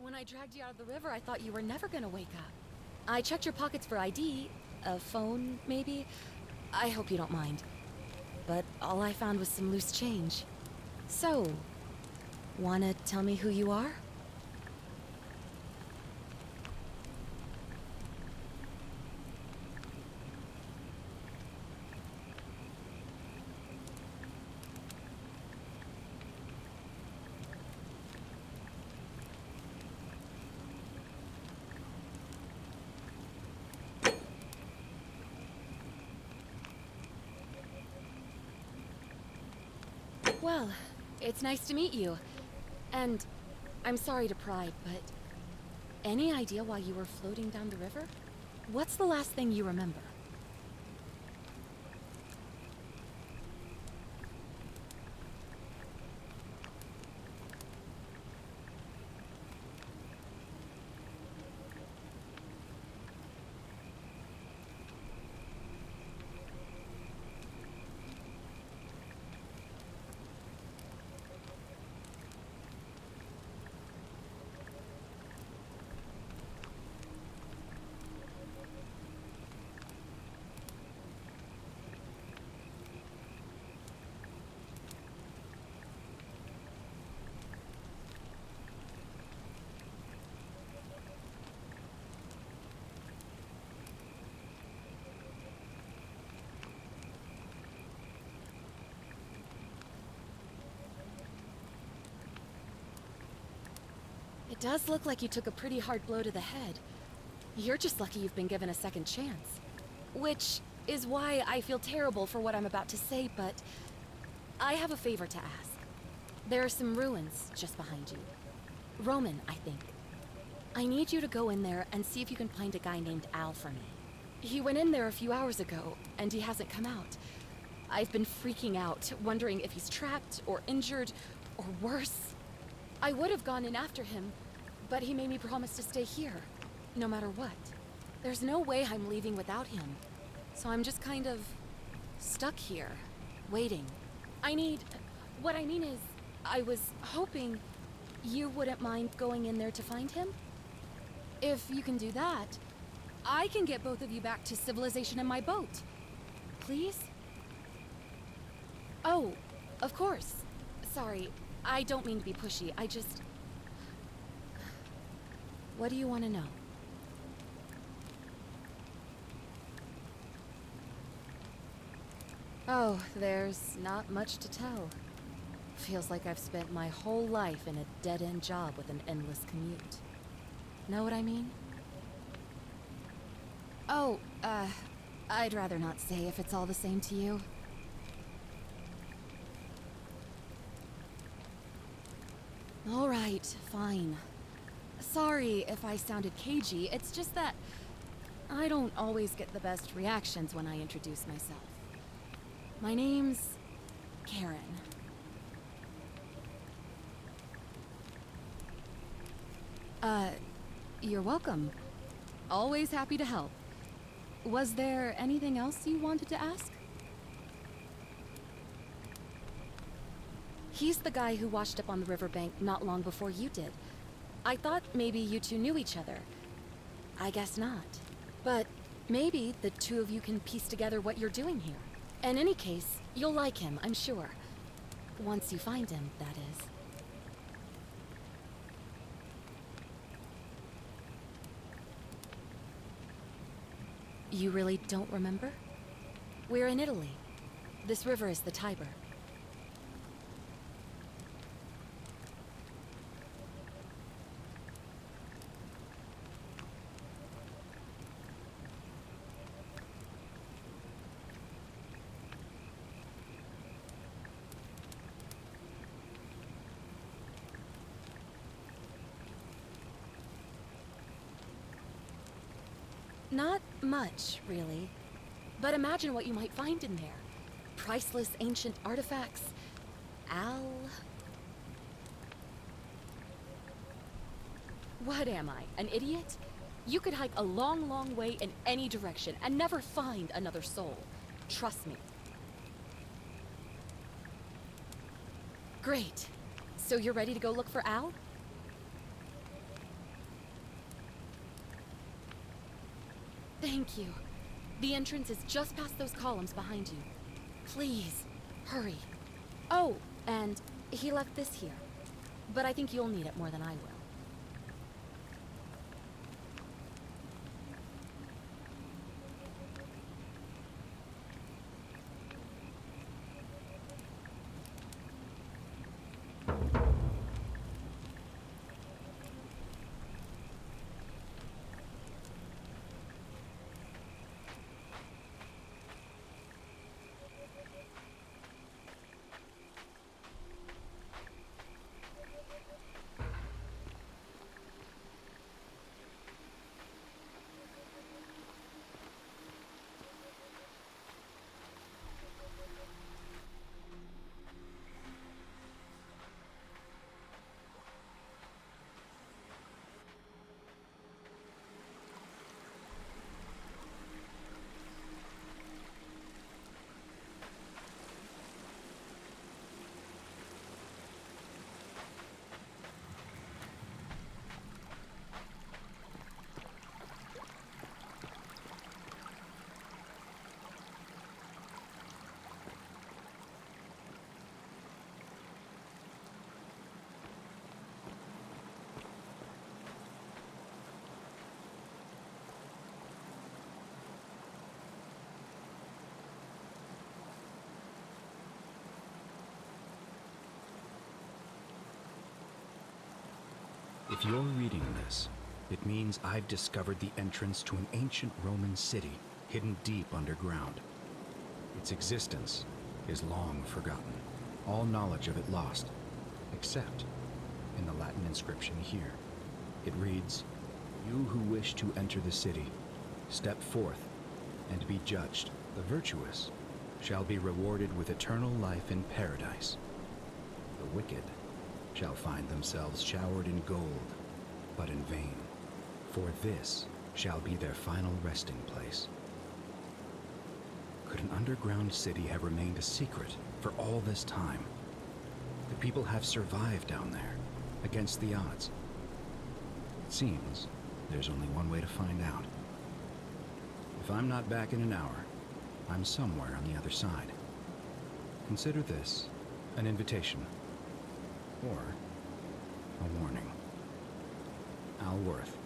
When I dragged you out of the river, I thought you were never gonna wake up. I checked your pockets for ID, a phone, maybe. I hope you don't mind. But all I found was some loose change. So, wanna tell me who you are? Well, it's nice to meet you. And I'm sorry to pry, but any idea why you were floating down the river? What's the last thing you remember? It does look like you took a pretty hard blow to the head. You're just lucky you've been given a second chance. Which is why I feel terrible for what I'm about to say, but I have a favor to ask. There are some ruins just behind you. Roman, I think. I need you to go in there and see if you can find a guy named Al for me. He went in there a few hours ago, and he hasn't come out. I've been freaking out, wondering if he's trapped or injured, or worse. I would have gone in after him, but he made me promise to stay here, no matter what. There's no way I'm leaving without him, so I'm just kind of stuck here, waiting. What I mean is, I was hoping you wouldn't mind going in there to find him? If you can do that, I can get both of you back to civilization in my boat. Please? Oh, of course. Sorry, I don't mean to be pushy, I just... What do you want to know? Oh, there's not much to tell. Feels like I've spent my whole life in a dead-end job with an endless commute. Know what I mean? Oh, I'd rather not say if it's all the same to you. All right, fine. Sorry if I sounded cagey, it's just that I don't always get the best reactions when I introduce myself. My name's Karen. You're welcome. Always happy to help. Was there anything else you wanted to ask? He's the guy who washed up on the riverbank not long before you did. I thought maybe you two knew each other. I guess not. But maybe the two of you can piece together what you're doing here. In any case, you'll like him, I'm sure. Once you find him, that is. You really don't remember? We're in Italy. This river is the Tiber. Not much, really. But imagine what you might find in there. Priceless ancient artifacts. Al... What am I, an idiot? You could hike a long, long way in any direction and never find another soul. Trust me. Great. So you're ready to go look for Al? Thank you. The entrance is just past those columns behind you. Please, hurry. Oh, and he left this here. But I think you'll need it more than I will. If you're reading this, it means I've discovered the entrance to an ancient Roman city hidden deep underground. Its existence is long forgotten, all knowledge of it lost, except in the Latin inscription here. It reads, "You who wish to enter the city, step forth and be judged. The virtuous shall be rewarded with eternal life in paradise. The wicked shall find themselves showered in gold, but in vain, for this shall be their final resting place." Could an underground city have remained a secret for all this time? The people have survived down there, against the odds. It seems there's only one way to find out. If I'm not back in an hour, I'm somewhere on the other side. Consider this an invitation. Or a warning. Al Worth.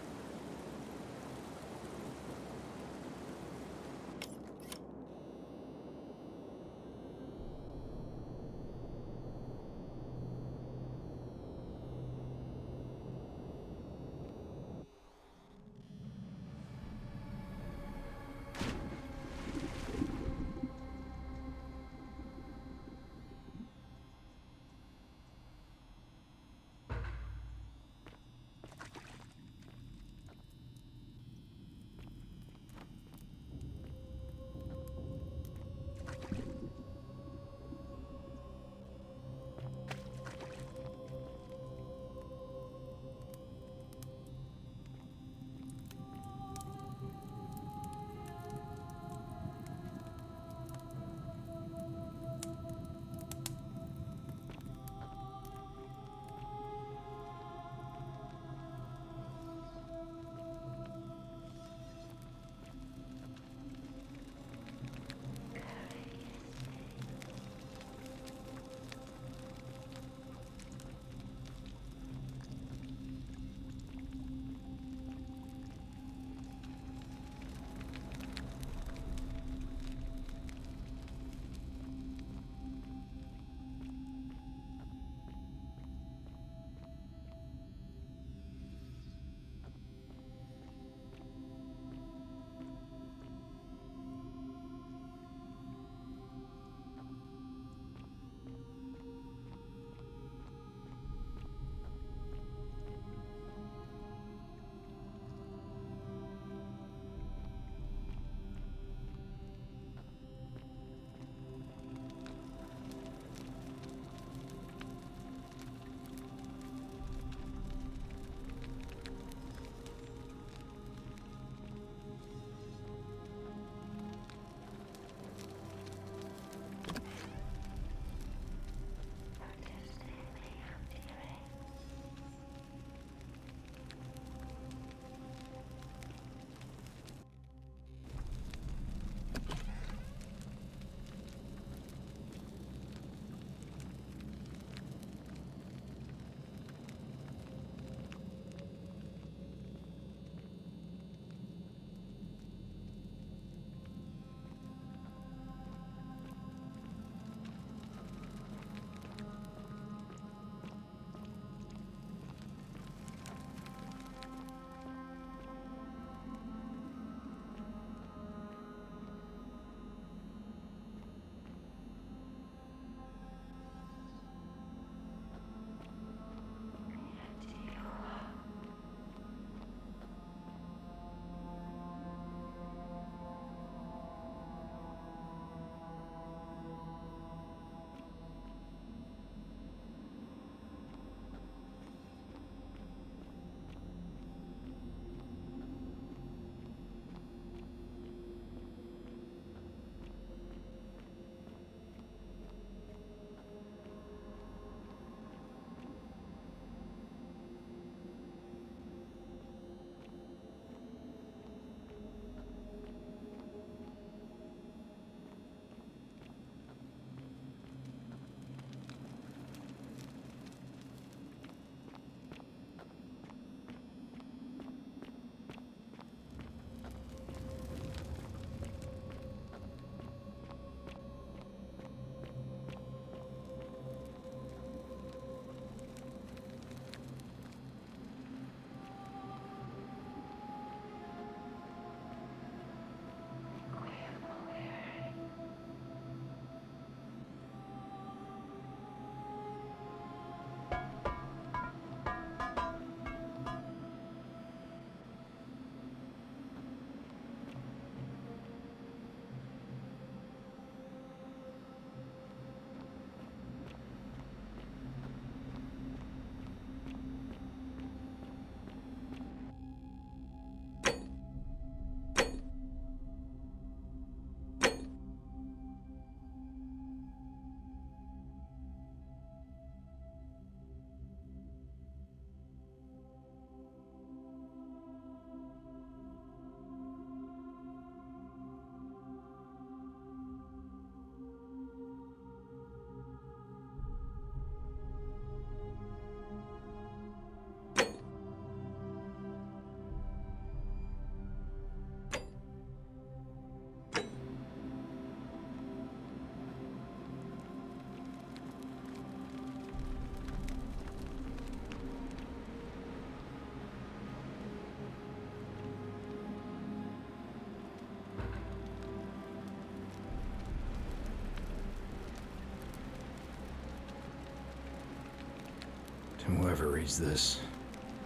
whoever reads this,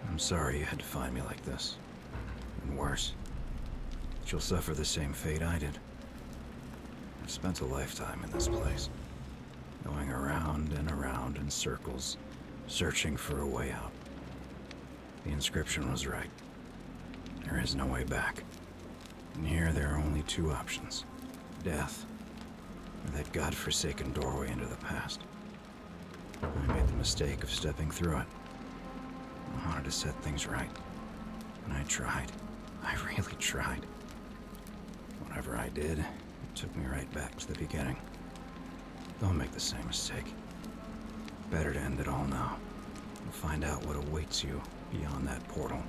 I'm sorry you had to find me like this. And worse, you'll suffer the same fate I did. I've spent a lifetime in this place, going around and around in circles, searching for a way out. The inscription was right. There is no way back. And here there are only two options. Death, or that godforsaken doorway into the past. I made the mistake of stepping through it. I wanted to set things right. And I tried. I really tried. Whatever I did, it took me right back to the beginning. Don't make the same mistake. Better to end it all now, and find out what awaits you beyond that portal.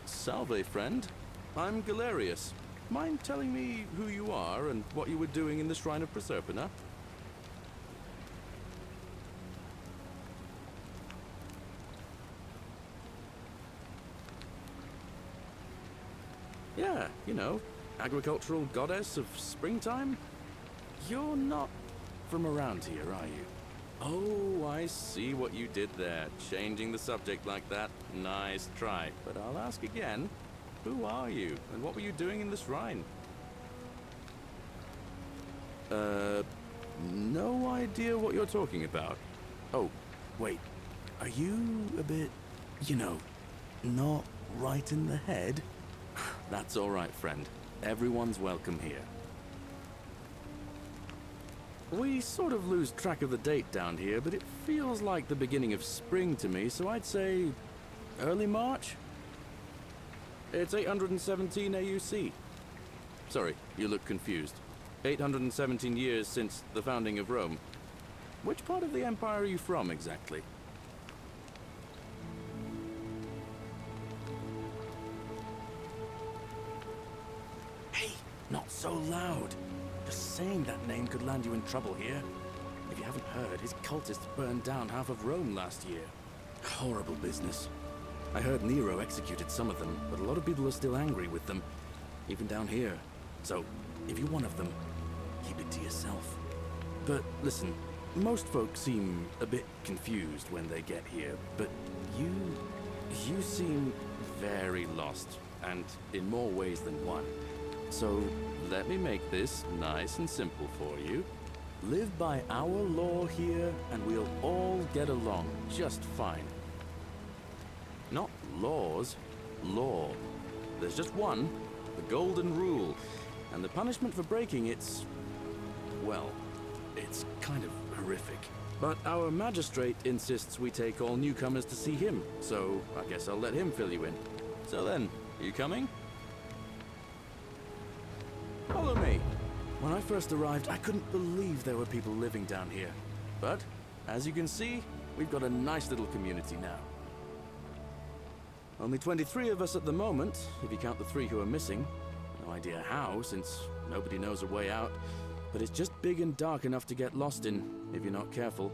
Salve, friend. I'm Galerius. Mind telling me who you are and what you were doing in the Shrine of Proserpina? Yeah, you know, agricultural goddess of springtime? You're not from around here, are you? Oh, I see what you did there. Changing the subject like that. Nice try. But I'll ask again. Who are you? And what were you doing in the shrine? No idea what you're talking about. Oh, wait. Are you a bit, not right in the head? That's all right, friend. Everyone's welcome here. We sort of lose track of the date down here, but it feels like the beginning of spring to me, so I'd say early March? It's 817 AUC. Sorry, you look confused. 817 years since the founding of Rome. Which part of the Empire are you from, exactly? Hey, not so loud. Just saying that name could land you in trouble here. If you haven't heard, his cultists burned down half of Rome last year. Horrible business. I heard Nero executed some of them, but a lot of people are still angry with them, even down here. So, if you're one of them, keep it to yourself. But listen, most folks seem a bit confused when they get here, but you seem very lost, and in more ways than one. So, let me make this nice and simple for you. Live by our law here, and we'll all get along just fine. Not laws, law. There's just one, the Golden Rule, and the punishment for breaking it's, well, it's kind of horrific. But our magistrate insists we take all newcomers to see him, so I guess I'll let him fill you in. So then, you coming? Follow me. When I first arrived, I couldn't believe there were people living down here. But, as you can see, we've got a nice little community now. Only 23 of us at the moment, if you count the 3 who are missing. No idea how, since nobody knows a way out. But it's just big and dark enough to get lost in, if you're not careful.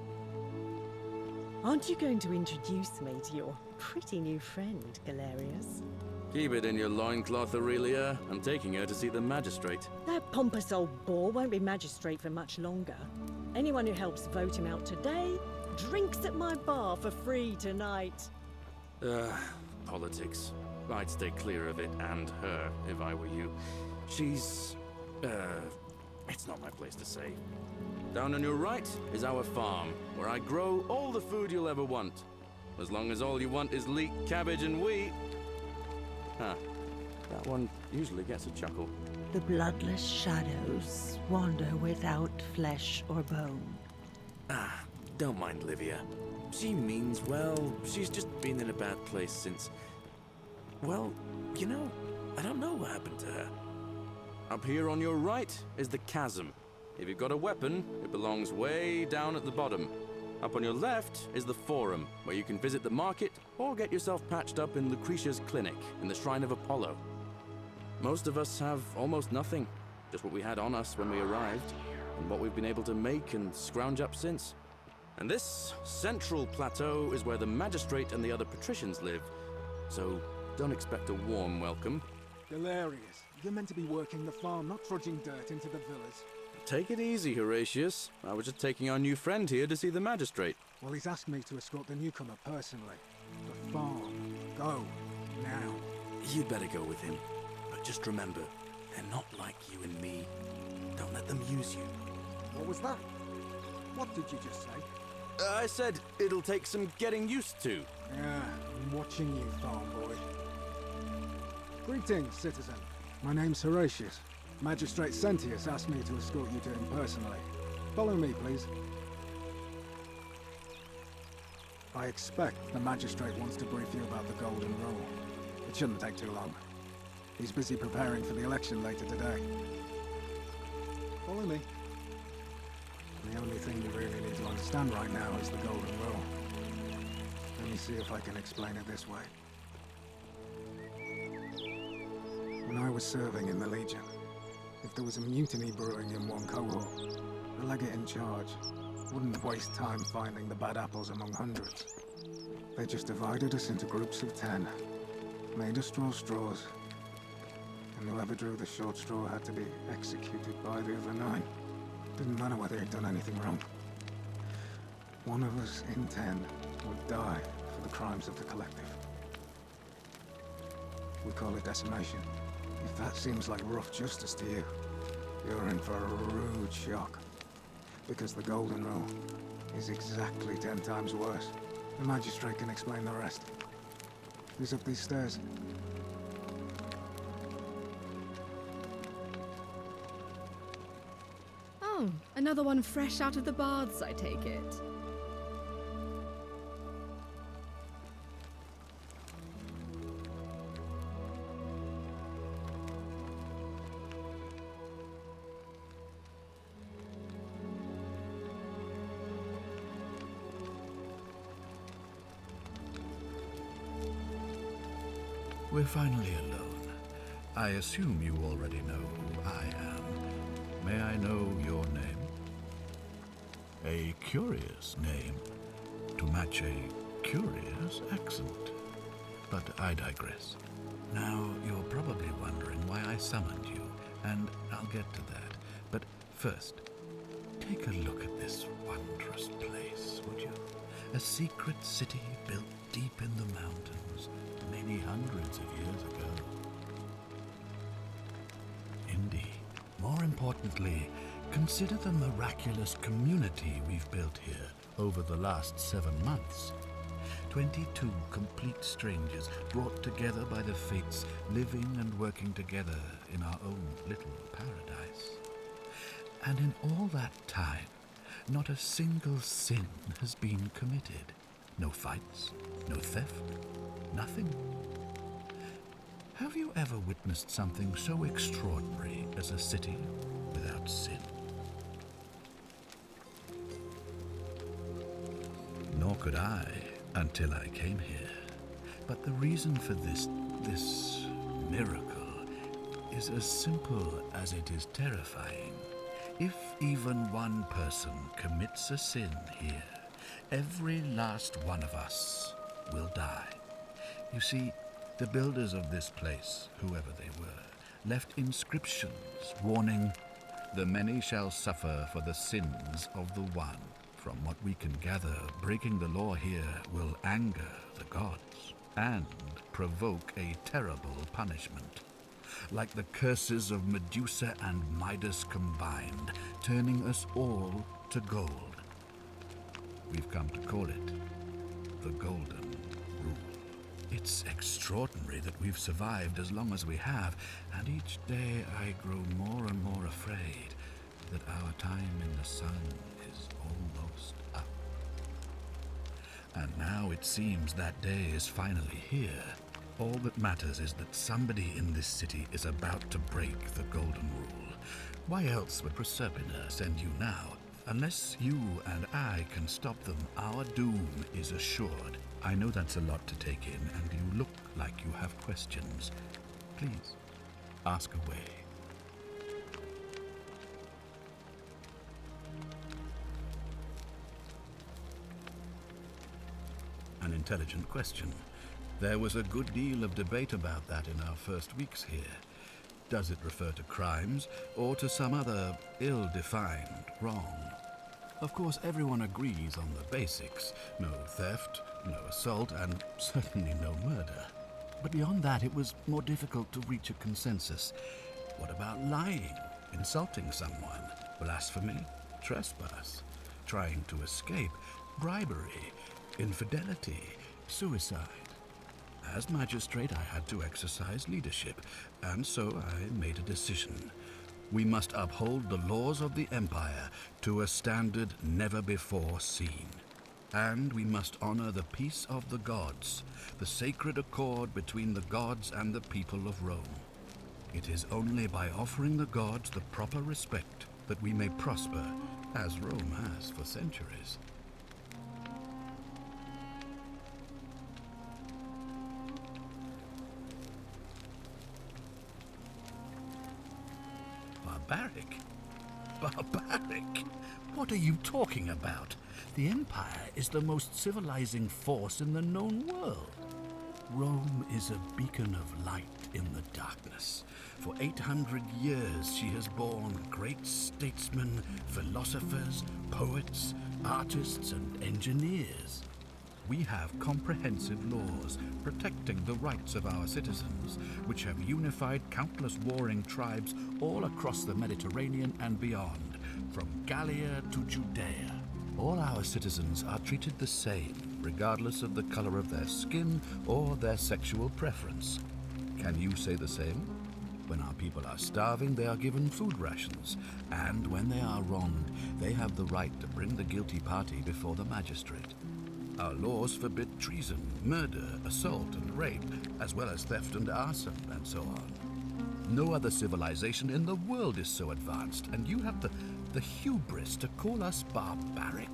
Aren't you going to introduce me to your pretty new friend, Galerius? Keep it in your loincloth, Aurelia. I'm taking her to see the magistrate. That pompous old bore won't be magistrate for much longer. Anyone who helps vote him out today drinks at my bar for free tonight. Politics. I'd stay clear of it and her, if I were you. She's... it's not my place to say. Down on your right is our farm, where I grow all the food you'll ever want. As long as all you want is leek, cabbage, and wheat. Huh. That one usually gets a chuckle. The bloodless shadows wander without flesh or bone. Don't mind Livia. She means well. She's just been in a bad place since... Well, you know, I don't know what happened to her. Up here on your right is the chasm. If you've got a weapon, it belongs way down at the bottom. Up on your left is the Forum, where you can visit the market or get yourself patched up in Lucretia's clinic in the Shrine of Apollo. Most of us have almost nothing, just what we had on us when we arrived, and what we've been able to make and scrounge up since. And this central plateau is where the magistrate and the other patricians live, so don't expect a warm welcome. Galerius, you're meant to be working the farm, not trudging dirt into the villas. Take it easy, Horatius. I was just taking our new friend here to see the magistrate. Well, he's asked me to escort the newcomer personally. The farm. Go. Now. You'd better go with him. But just remember, they're not like you and me. Don't let them use you. What was that? What did you just say? I said it'll take some getting used to. Yeah, I'm watching you, farm boy. Greetings, citizen. My name's Horatius. Magistrate Sentius asked me to escort you to him personally. Follow me, please. I expect the magistrate wants to brief you about the Golden Rule. It shouldn't take too long. He's busy preparing for the election later today. Follow me. The only thing you really need to understand right now is the Golden Rule. Let me see if I can explain it this way. When I was serving in the Legion, if there was a mutiny brewing in one cohort, the legate in charge wouldn't waste time finding the bad apples among hundreds. They just divided us into groups of 10, made us draw straws, and whoever drew the short straw had to be executed by the other 9. Didn't matter whether he'd done anything wrong. One of us in 10 would die for the crimes of the collective. We call it decimation. If that seems like rough justice to you, you're in for a rude shock. Because the Golden Rule is exactly 10 times worse. The magistrate can explain the rest. Who's up these stairs? Oh, another one fresh out of the baths, I take it. We're finally alone. I assume you already know who I am. May I know your name? A curious name to match a curious accent. But I digress. Now, you're probably wondering why I summoned you, and I'll get to that. But first, take a look at this wondrous place, would you? A secret city built deep in the mountains, many hundreds of years ago. Indeed. More importantly, consider the miraculous community we've built here over the last 7 months. 22 complete strangers brought together by the fates, living and working together in our own little paradise. And in all that time, not a single sin has been committed. No fights, no theft, nothing. Have you ever witnessed something so extraordinary as a city without sin? Nor could I until I came here. But the reason for this miracle is as simple as it is terrifying. If even one person commits a sin here, every last one of us will die. You see, the builders of this place, whoever they were, left inscriptions warning, "The many shall suffer for the sins of the one." From what we can gather, breaking the law here will anger the gods and provoke a terrible punishment. Like the curses of Medusa and Midas combined, turning us all to gold. We've come to call it the Golden Rule. It's extraordinary that we've survived as long as we have, and each day I grow more and more afraid that our time in the sun is almost up. And now it seems that day is finally here. All that matters is that somebody in this city is about to break the Golden Rule. Why else would Proserpina send you now? Unless you and I can stop them, our doom is assured. I know that's a lot to take in, and you look like you have questions. Please, ask away. An intelligent question. There was a good deal of debate about that in our first weeks here. Does it refer to crimes or to some other ill-defined wrong? Of course, everyone agrees on the basics. No theft, no assault, and certainly no murder. But beyond that, it was more difficult to reach a consensus. What about lying, insulting someone, blasphemy, trespass, trying to escape, bribery, infidelity, suicide? As magistrate, I had to exercise leadership, and so I made a decision. We must uphold the laws of the Empire to a standard never before seen. And we must honor the peace of the gods, the sacred accord between the gods and the people of Rome. It is only by offering the gods the proper respect that we may prosper, as Rome has for centuries. Barbaric? Barbaric? What are you talking about? The Empire is the most civilizing force in the known world. Rome is a beacon of light in the darkness. For 800 years she has borne great statesmen, philosophers, poets, artists, and engineers. We have comprehensive laws protecting the rights of our citizens, which have unified countless warring tribes all across the Mediterranean and beyond, from Gallia to Judea. All our citizens are treated the same, regardless of the color of their skin or their sexual preference. Can you say the same? When our people are starving, they are given food rations, and when they are wronged, they have the right to bring the guilty party before the magistrate. Our laws forbid treason, murder, assault, and rape, as well as theft and arson, and so on. No other civilization in the world is so advanced, and you have the hubris to call us barbaric?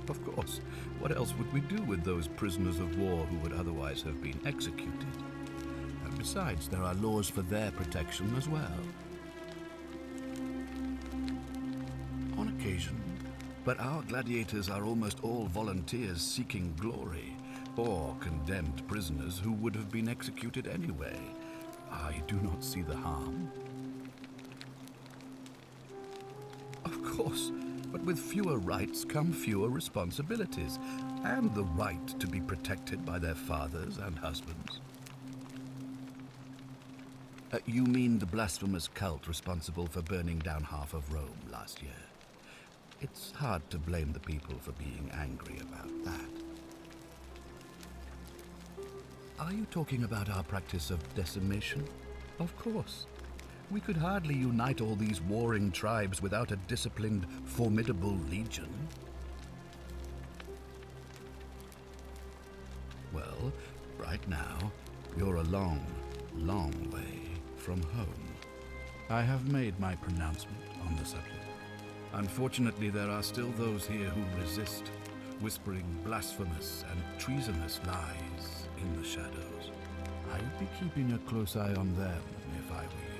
Of course. What else would we do with those prisoners of war who would otherwise have been executed? And besides, there are laws for their protection as well. On occasion. But our gladiators are almost all volunteers seeking glory, or condemned prisoners who would have been executed anyway. I do not see the harm. Of course, but with fewer rights come fewer responsibilities, and the right to be protected by their fathers and husbands. You mean the blasphemous cult responsible for burning down half of Rome last year? It's hard to blame the people for being angry about that. Are you talking about our practice of decimation? Of course. We could hardly unite all these warring tribes without a disciplined, formidable legion. Well, right now, you're a long, long way from home. I have made my pronouncement on the subject. Unfortunately, there are still those here who resist, whispering blasphemous and treasonous lies in the shadows. I would be keeping a close eye on them if I were you.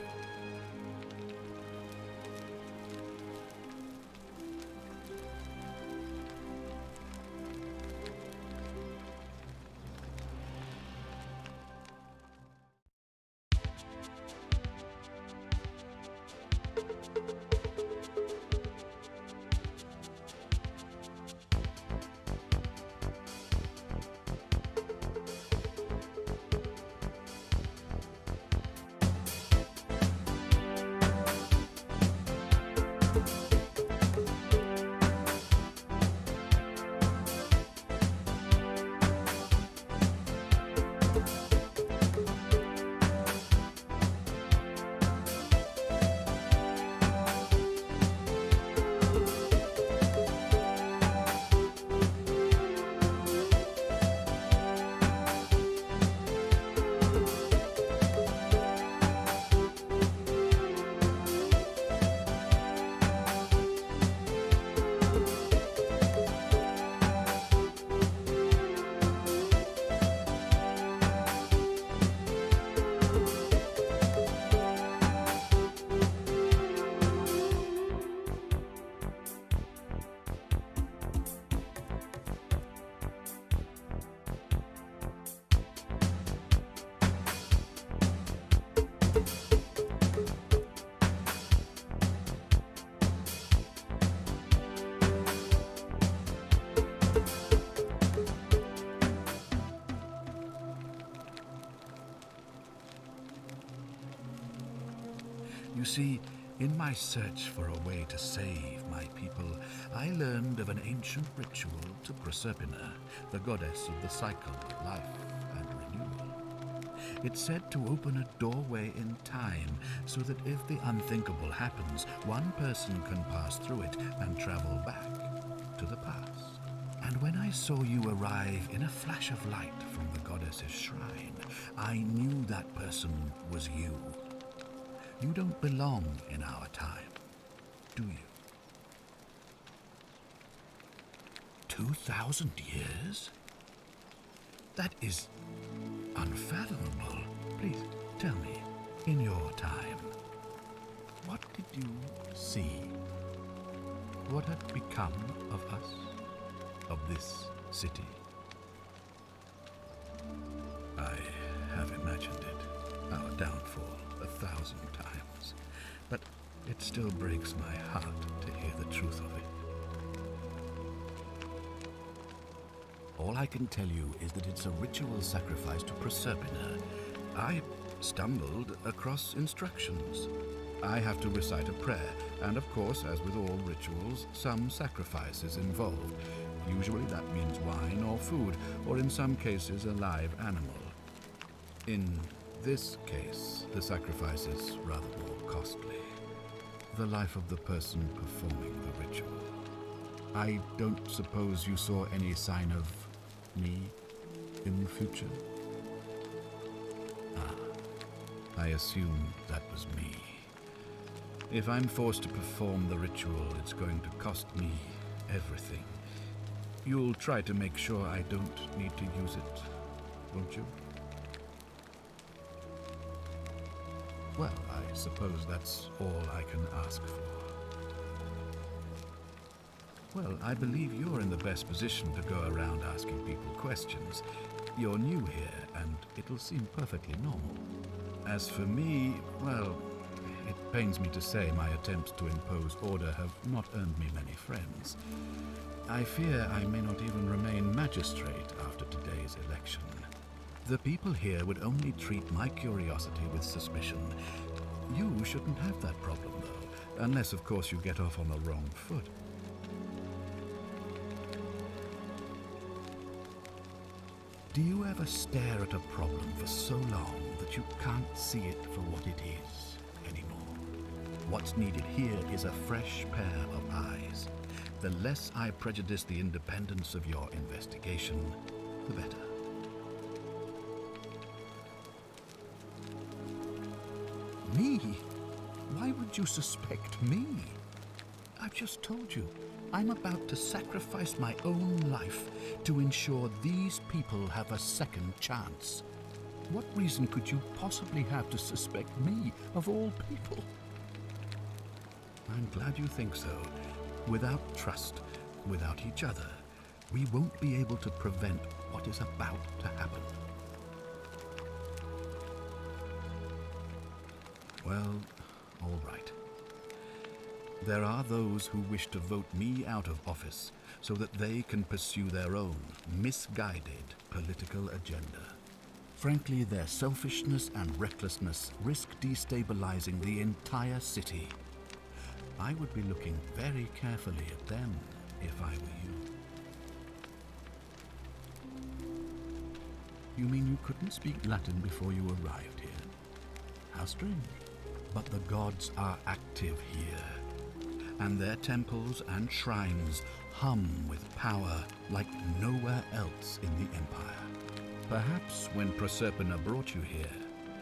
You see, in my search for a way to save my people, I learned of an ancient ritual to Proserpina, the goddess of the cycle of life and renewal. It's said to open a doorway in time so that if the unthinkable happens, one person can pass through it and travel back to the past. And when I saw you arrive in a flash of light from the goddess's shrine, I knew that person was you. You don't belong in our time, do you? 2,000 years? That is unfathomable. Please tell me, in your time, what did you see? What had become of us, of this city? I have imagined it, our downfall, 1,000 times, but it still breaks my heart to hear the truth of it. All I can tell you is that it's a ritual sacrifice to Proserpina. I stumbled across instructions. I have to recite a prayer, and of course, as with all rituals, some sacrifice is involved. Usually that means wine or food, or in some cases a live animal. In this case, the sacrifice is rather more costly. The life of the person performing the ritual. I don't suppose you saw any sign of me in the future? I assume that was me. If I'm forced to perform the ritual, it's going to cost me everything. You'll try to make sure I don't need to use it, won't you? Well, I suppose that's all I can ask for. Well, I believe you're in the best position to go around asking people questions. You're new here, and it'll seem perfectly normal. As for me, well, it pains me to say my attempts to impose order have not earned me many friends. I fear I may not even remain magistrate after today's election. The people here would only treat my curiosity with suspicion. You shouldn't have that problem, though, unless, of course, you get off on the wrong foot. Do you ever stare at a problem for so long that you can't see it for what it is anymore? What's needed here is a fresh pair of eyes. The less I prejudice the independence of your investigation, the better. Me? Why would you suspect me? I've just told you, I'm about to sacrifice my own life to ensure these people have a second chance. What reason could you possibly have to suspect me, of all people? I'm glad you think so. Without trust, without each other, we won't be able to prevent what is about to happen. Well, all right. There are those who wish to vote me out of office so that they can pursue their own misguided political agenda. Frankly, their selfishness and recklessness risk destabilizing the entire city. I would be looking very carefully at them if I were you. You mean you couldn't speak Latin before you arrived here? How strange. But the gods are active here, and their temples and shrines hum with power like nowhere else in the Empire. Perhaps when Proserpina brought you here,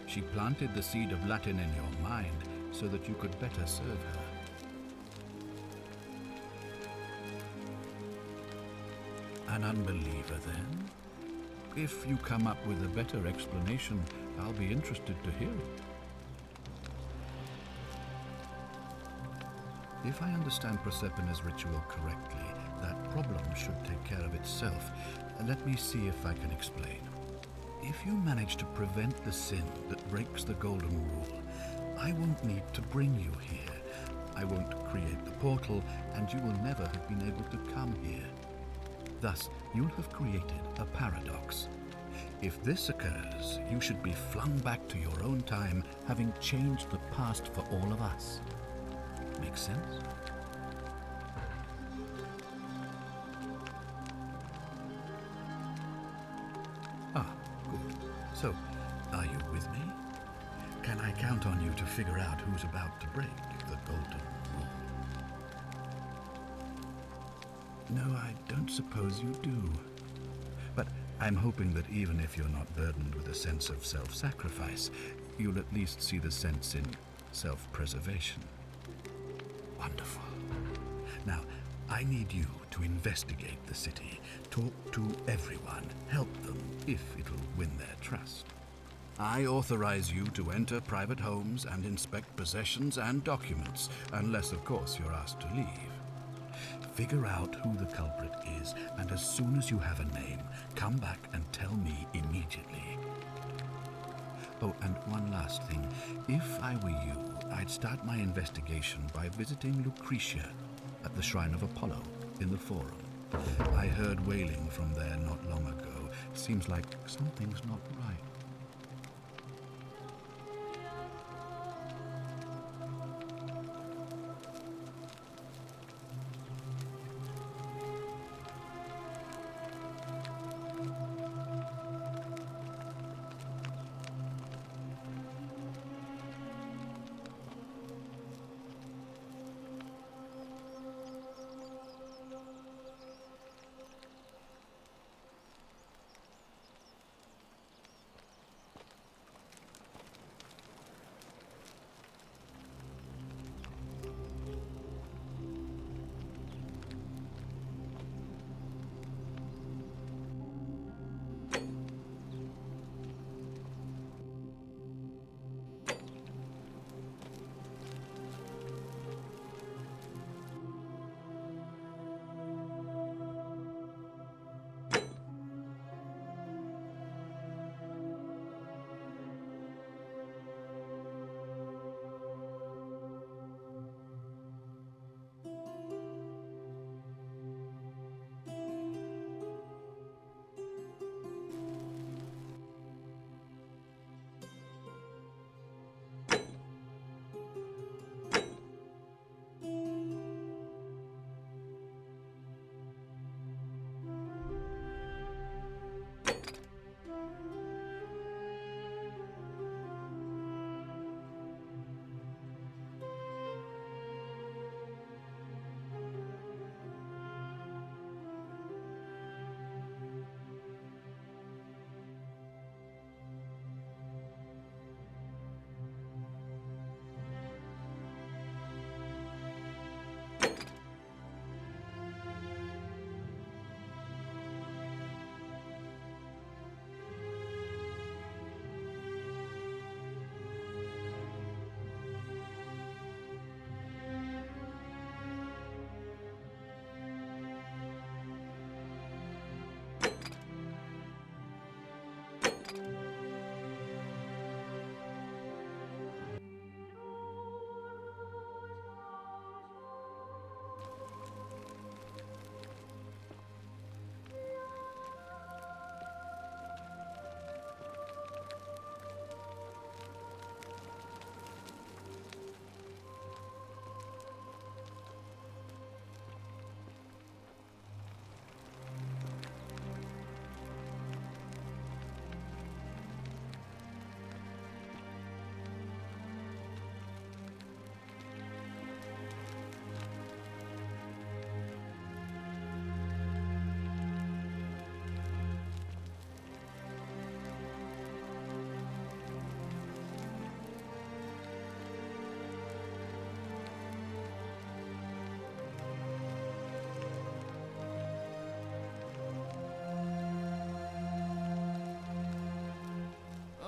she planted the seed of Latin in your mind so that you could better serve her. An unbeliever, then? If you come up with a better explanation, I'll be interested to hear it. If I understand Proserpina's ritual correctly, that problem should take care of itself. Let me see if I can explain. If you manage to prevent the sin that breaks the Golden Rule, I won't need to bring you here. I won't create the portal, and you will never have been able to come here. Thus, you'll have created a paradox. If this occurs, you should be flung back to your own time, having changed the past for all of us. Makes sense? Ah, good. So, are you with me? Can I count on you to figure out who's about to break the Golden Rule? No, I don't suppose you do. But I'm hoping that even if you're not burdened with a sense of self-sacrifice, you'll at least see the sense in self-preservation. Wonderful. Now, I need you to investigate the city, talk to everyone, help them if it'll win their trust. I authorize you to enter private homes and inspect possessions and documents, unless, of course, you're asked to leave. Figure out who the culprit is, and as soon as you have a name, come back and tell me immediately. Oh, and one last thing. If I were you, I'd start my investigation by visiting Lucretia at the Shrine of Apollo in the Forum. I heard wailing from there not long ago. Seems like something's not right.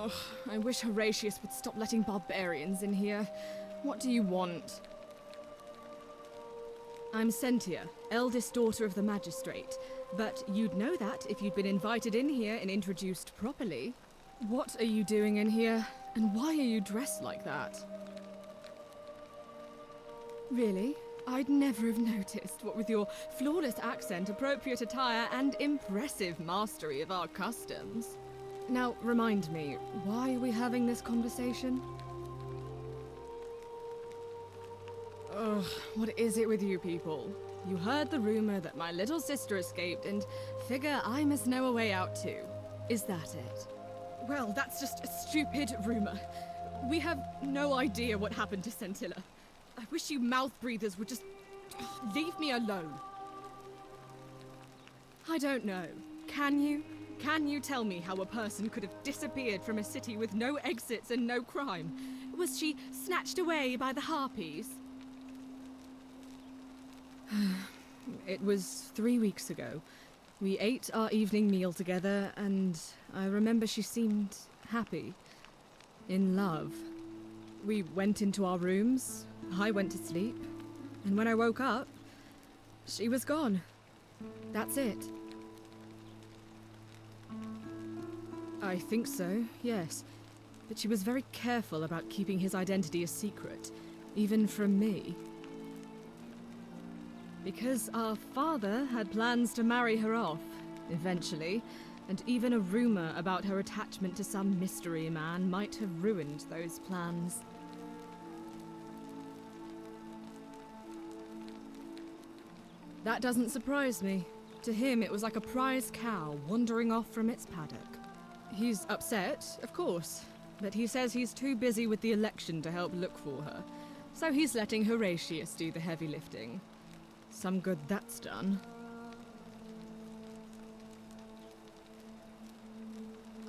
Ugh, I wish Horatius would stop letting barbarians in here. What do you want? I'm Sentia, eldest daughter of the magistrate. But you'd know that if you'd been invited in here and introduced properly. What are you doing in here? And why are you dressed like that? Really? I'd never have noticed, what with your flawless accent, appropriate attire, and impressive mastery of our customs. Now, remind me, why are we having this conversation? Ugh, what is it with you people? You heard the rumor that my little sister escaped and figure I must know a way out too. Is that it? Well, that's just a stupid rumor. We have no idea what happened to Scintilla. I wish you mouth breathers would just leave me alone. I don't know. Can you? Can you tell me how a person could have disappeared from a city with no exits and no crime? Was she snatched away by the harpies? It was 3 weeks ago. We ate our evening meal together, and I remember she seemed happy. In love. We went into our rooms, I went to sleep, and when I woke up, she was gone. That's it. I think so, yes. But she was very careful about keeping his identity a secret, even from me. Because our father had plans to marry her off, eventually, and even a rumor about her attachment to some mystery man might have ruined those plans. That doesn't surprise me. To him, it was like a prize cow wandering off from its paddock. He's upset, of course, but he says he's too busy with the election to help look for her, so he's letting Horatius do the heavy lifting. Some good that's done.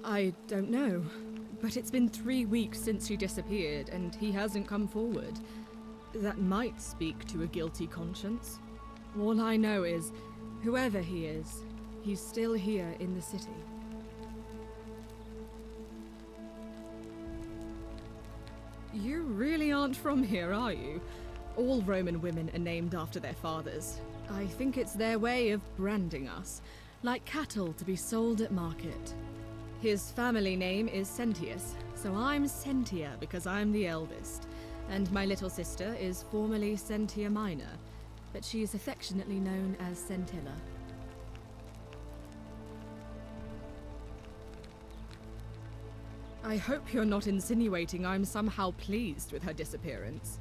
I don't know, but it's been 3 weeks since she disappeared, and he hasn't come forward. That might speak to a guilty conscience. All I know is, whoever he is, he's still here in the city. You really aren't from here, are you? All Roman women are named after their fathers. I think it's their way of branding us, like cattle to be sold at market. His family name is Sentius, so I'm Sentia because I'm the eldest, and my little sister is formerly Sentia Minor, but she is affectionately known as Scintilla. I hope you're not insinuating I'm somehow pleased with her disappearance.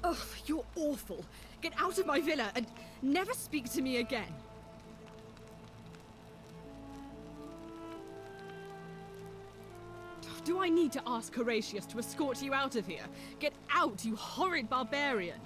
Ugh, you're awful. Get out of my villa and never speak to me again. Do I need to ask Horatius to escort you out of here? Get out, you horrid barbarian!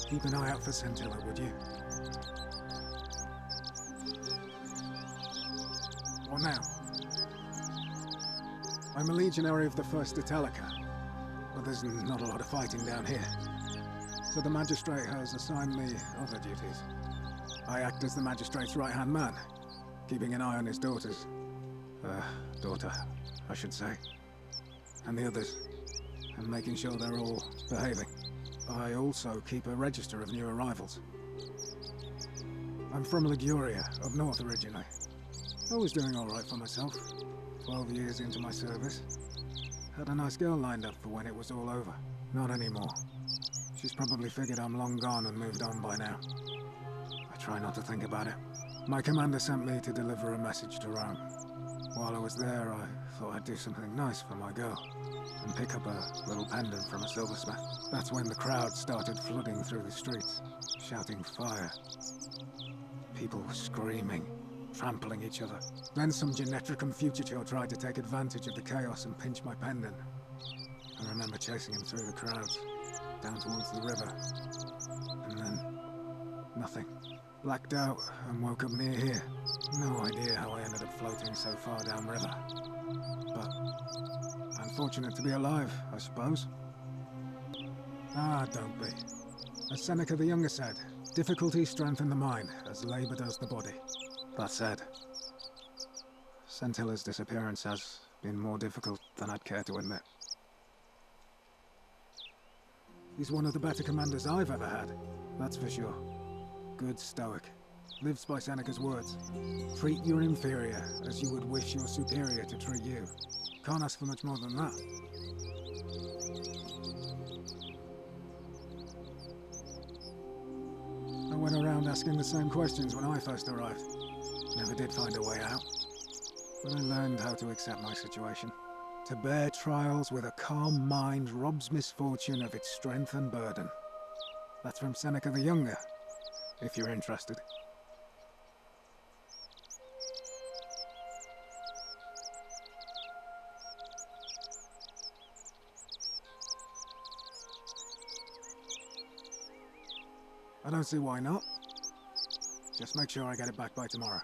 Keep an eye out for Scintilla, would you? What now? I'm a legionary of the 1st Italica, but there's not a lot of fighting down here. So the Magistrate has assigned me other duties. I act as the Magistrate's right-hand man, keeping an eye on his daughters. Daughter, I should say. And the others, and making sure they're all behaving. I also keep a register of new arrivals. I'm from Liguria, up north originally. I was doing alright for myself. 12 years into my service. Had a nice girl lined up for when it was all over. Not anymore. She's probably figured I'm long gone and moved on by now. I try not to think about it. My commander sent me to deliver a message to Rome. While I was there, I thought I'd do something nice for my girl and pick up a little pendant from a silversmith. That's when the crowd started flooding through the streets, shouting fire. People were screaming, trampling each other. Then some Genetricum Fugitor tried to take advantage of the chaos and pinch my pendant. I remember chasing him through the crowds, down towards the river. And then, nothing. Blacked out and woke up near here. No idea how I ended up floating so far downriver. But I'm fortunate to be alive, I suppose. Ah, don't be. As Seneca the Younger said, difficulties strengthen the mind, as labor does the body. That said, Scintilla's disappearance has been more difficult than I'd care to admit. He's one of the better commanders I've ever had, that's for sure. Good stoic. Lives by Seneca's words. Treat your inferior as you would wish your superior to treat you. Can't ask for much more than that. I went around asking the same questions when I first arrived. Never did find a way out. But I learned how to accept my situation. To bear trials with a calm mind robs misfortune of its strength and burden. That's from Seneca the Younger, if you're interested. I don't see why not. Just make sure I get it back by tomorrow.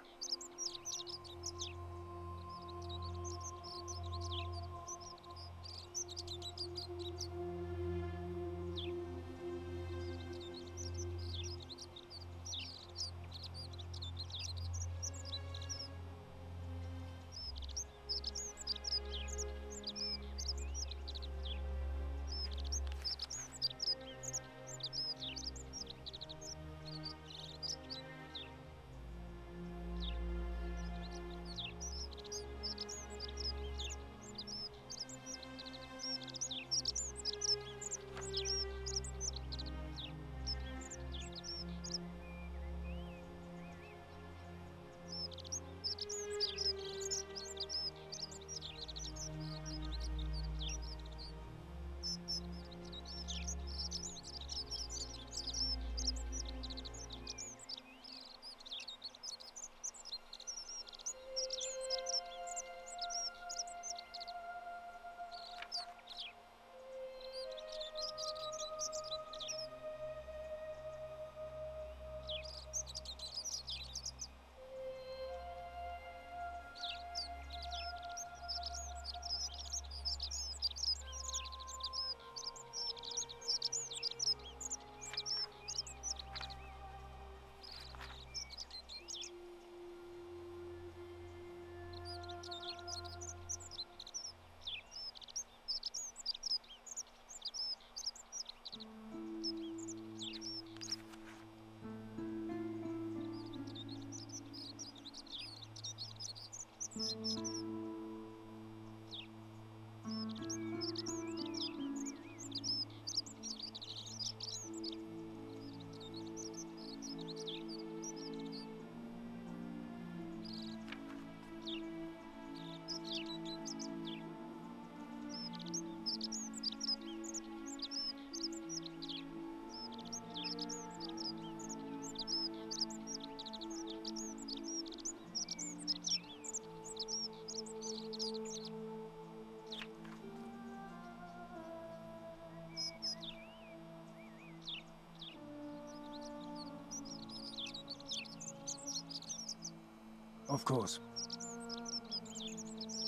Of course.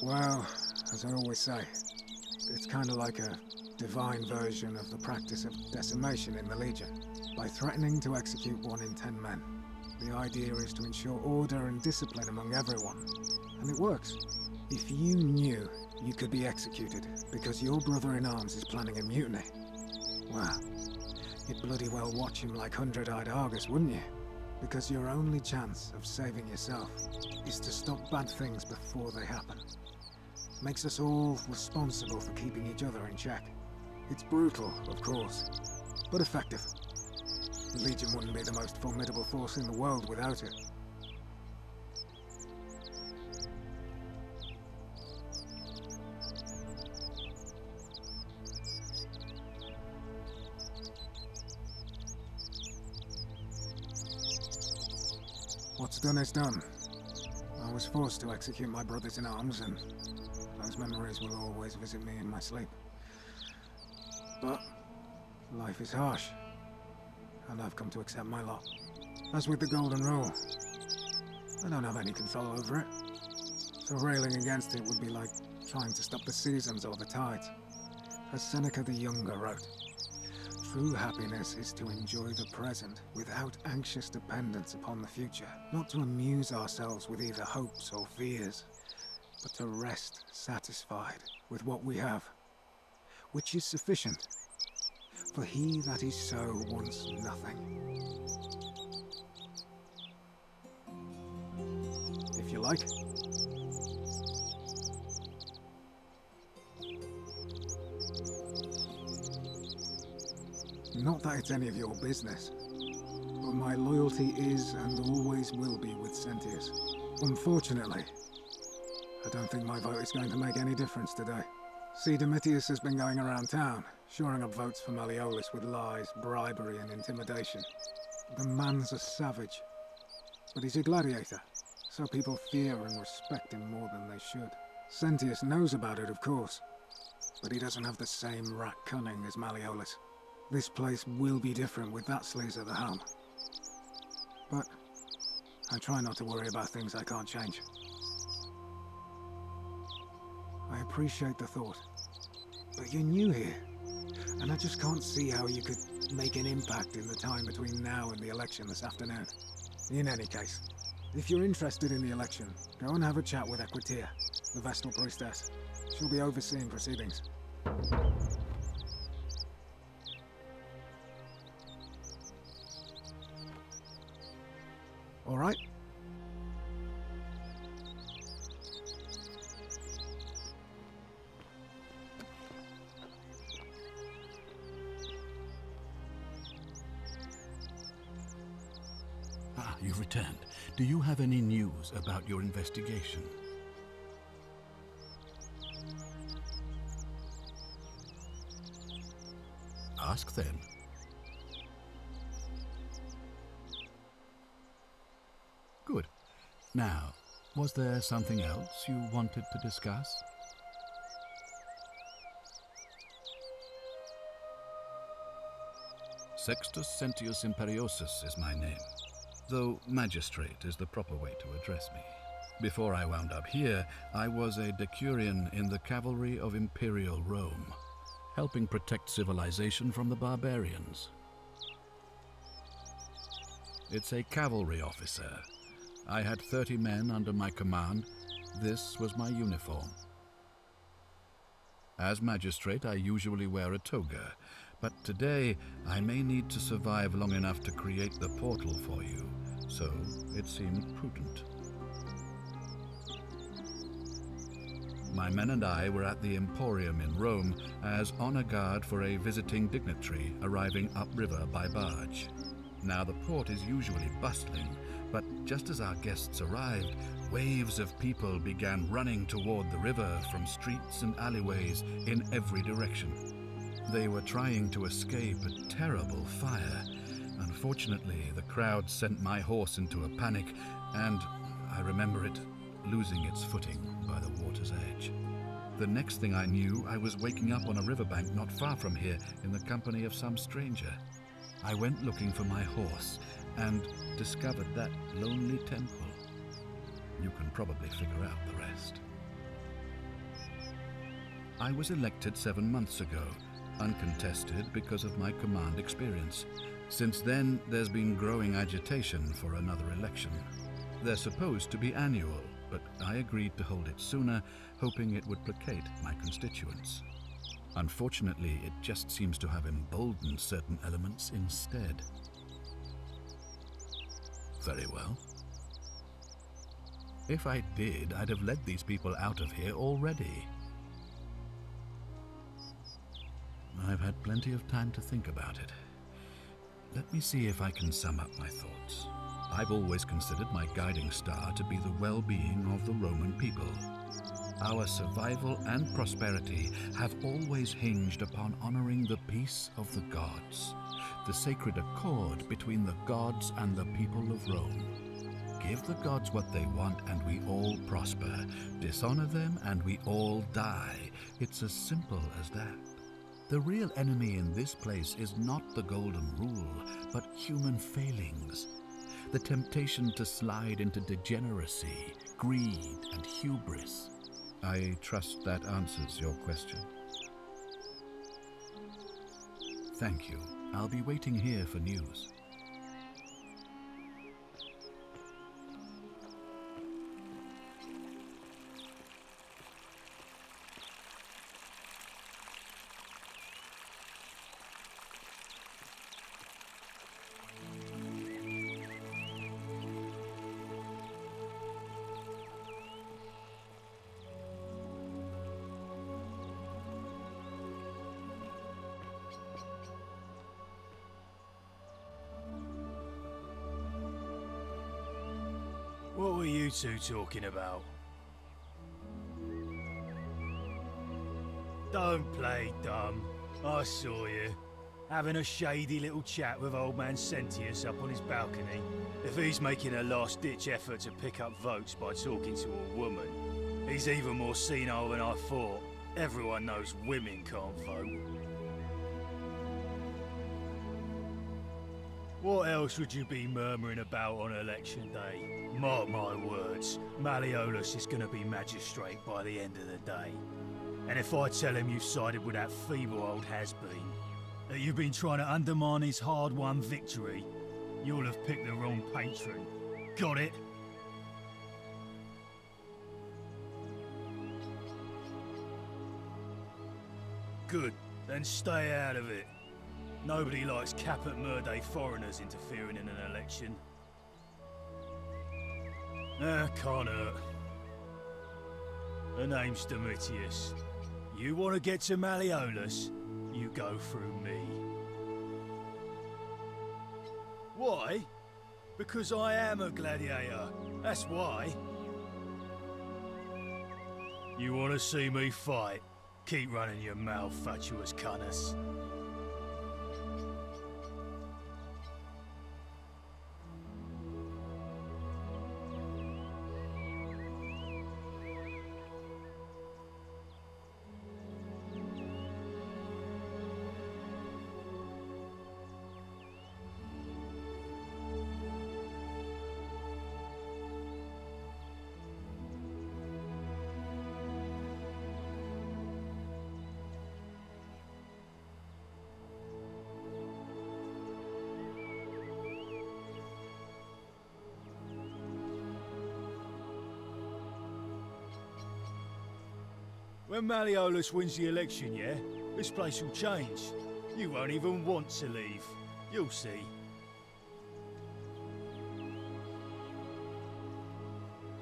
Well, as I always say, it's kind of like a divine version of the practice of decimation in the Legion. By threatening to execute 1 in 10 men, the idea is to ensure order and discipline among everyone. And it works. If you knew you could be executed because your brother-in-arms is planning a mutiny, well, you'd bloody well watch him like 100-eyed Argus, wouldn't you? Because your only chance of saving yourself is to stop bad things before they happen. Makes us all responsible for keeping each other in check. It's brutal, of course, but effective. The Legion wouldn't be the most formidable force in the world without it. What's done is done. I was forced to execute my brothers in arms, and those memories will always visit me in my sleep. But life is harsh, and I've come to accept my lot. As with the Golden Rule, I don't have any control over it, so railing against it would be like trying to stop the seasons or the tides. As Seneca the Younger wrote, true happiness is to enjoy the present without anxious dependence upon the future, not to amuse ourselves with either hopes or fears, but to rest satisfied with what we have, which is sufficient. For he that is so wants nothing. If you like. Not that it's any of your business, but my loyalty is and always will be with Sentius. Unfortunately, I don't think my vote is going to make any difference today. See, Domitius has been going around town, shoring up votes for Malleolus with lies, bribery and intimidation. The man's a savage, but he's a gladiator, so people fear and respect him more than they should. Sentius knows about it, of course, but he doesn't have the same rat cunning as Malleolus. This place will be different with that sleaze at the helm. But I try not to worry about things I can't change. I appreciate the thought, but you're new here, and I just can't see how you could make an impact in the time between now and the election this afternoon. In any case, if you're interested in the election, go and have a chat with Equitia, the Vestal Priestess. She'll be overseeing proceedings. All right? Ah, you've returned. Do you have any news about your investigation? Ask then. Good. Now, was there something else you wanted to discuss? Sextus Sentius Imperiosus is my name, though magistrate is the proper way to address me. Before I wound up here, I was a decurion in the cavalry of Imperial Rome, helping protect civilization from the barbarians. It's a cavalry officer. I had 30 men under my command. This was my uniform. As magistrate, I usually wear a toga, but today I may need to survive long enough to create the portal for you, so it seemed prudent. My men and I were at the Emporium in Rome as honor guard for a visiting dignitary arriving upriver by barge. Now the port is usually bustling, but just as our guests arrived, waves of people began running toward the river from streets and alleyways in every direction. They were trying to escape a terrible fire. Unfortunately, the crowd sent my horse into a panic, and I remember it losing its footing by the water's edge. The next thing I knew, I was waking up on a riverbank not far from here in the company of some stranger. I went looking for my horse and discovered that lonely temple. You can probably figure out the rest. I was elected 7 months ago, uncontested because of my command experience. Since then, there's been growing agitation for another election. They're supposed to be annual, but I agreed to hold it sooner, hoping it would placate my constituents. Unfortunately, it just seems to have emboldened certain elements instead. Very well. If I did, I'd have led these people out of here already. I've had plenty of time to think about it. Let me see if I can sum up my thoughts. I've always considered my guiding star to be the well-being of the Roman people. Our survival and prosperity have always hinged upon honoring the peace of the gods, the sacred accord between the gods and the people of Rome. Give the gods what they want and we all prosper. Dishonor them and we all die. It's as simple as that. The real enemy in this place is not the golden rule, but human failings. The temptation to slide into degeneracy, greed, and hubris. I trust that answers your question. Thank you. I'll be waiting here for news. What were you two talking about? Don't play dumb. I saw you. Having a shady little chat with old man Sentius up on his balcony. If he's making a last-ditch effort to pick up votes by talking to a woman, he's even more senile than I thought. Everyone knows women can't vote. What else would you be murmuring about on election day? Mark my words, Malleolus is going to be magistrate by the end of the day. And if I tell him you've sided with that feeble old has-been, that you've been trying to undermine his hard-won victory, you'll have picked the wrong patron. Got it? Good, then stay out of it. Nobody likes Caput Murdae foreigners interfering in an election. Can't hurt. The name's Domitius. You want to get to Malleolus, you go through me. Why? Because I am a gladiator. That's why. You want to see me fight? Keep running your mouth, fatuous cunners. When Malleolus wins the election, yeah, this place will change. You won't even want to leave. You'll see.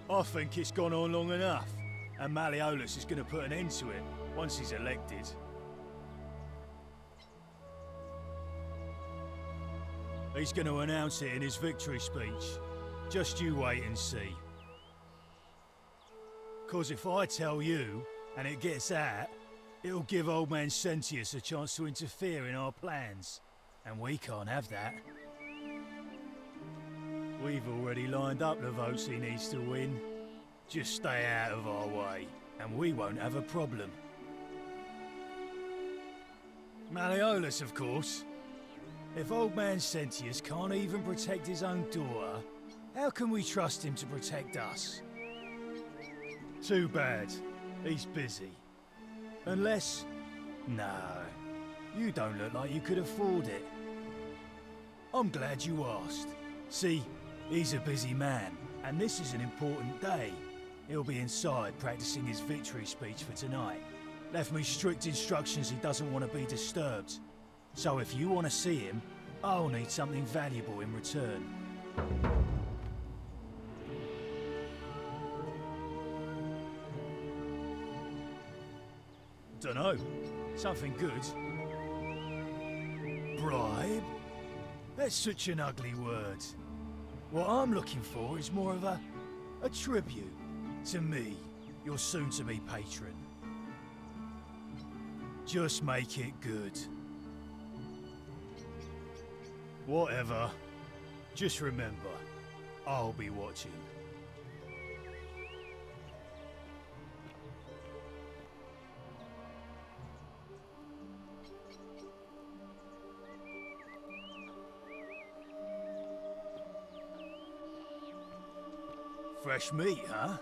I think it's gone on long enough, and Malleolus is going to put an end to it once he's elected. He's going to announce it in his victory speech. Just you wait and see. 'Cause if I tell you, and it gets out, it'll give old man Sentius a chance to interfere in our plans. And we can't have that. We've already lined up the votes he needs to win. Just stay out of our way, and we won't have a problem. Malleolus, of course. If old man Sentius can't even protect his own daughter, how can we trust him to protect us? Too bad. He's busy. Unless... No. You don't look like you could afford it. I'm glad you asked. See, he's a busy man, and this is an important day. He'll be inside practicing his victory speech for tonight. Left me strict instructions he doesn't want to be disturbed. So if you want to see him, I'll need something valuable in return. Dunno. Something good. Bribe? That's such an ugly word. What I'm looking for is more of a tribute to me, your soon-to-be patron. Just make it good. Whatever. Just remember, I'll be watching. Fresh meat, huh?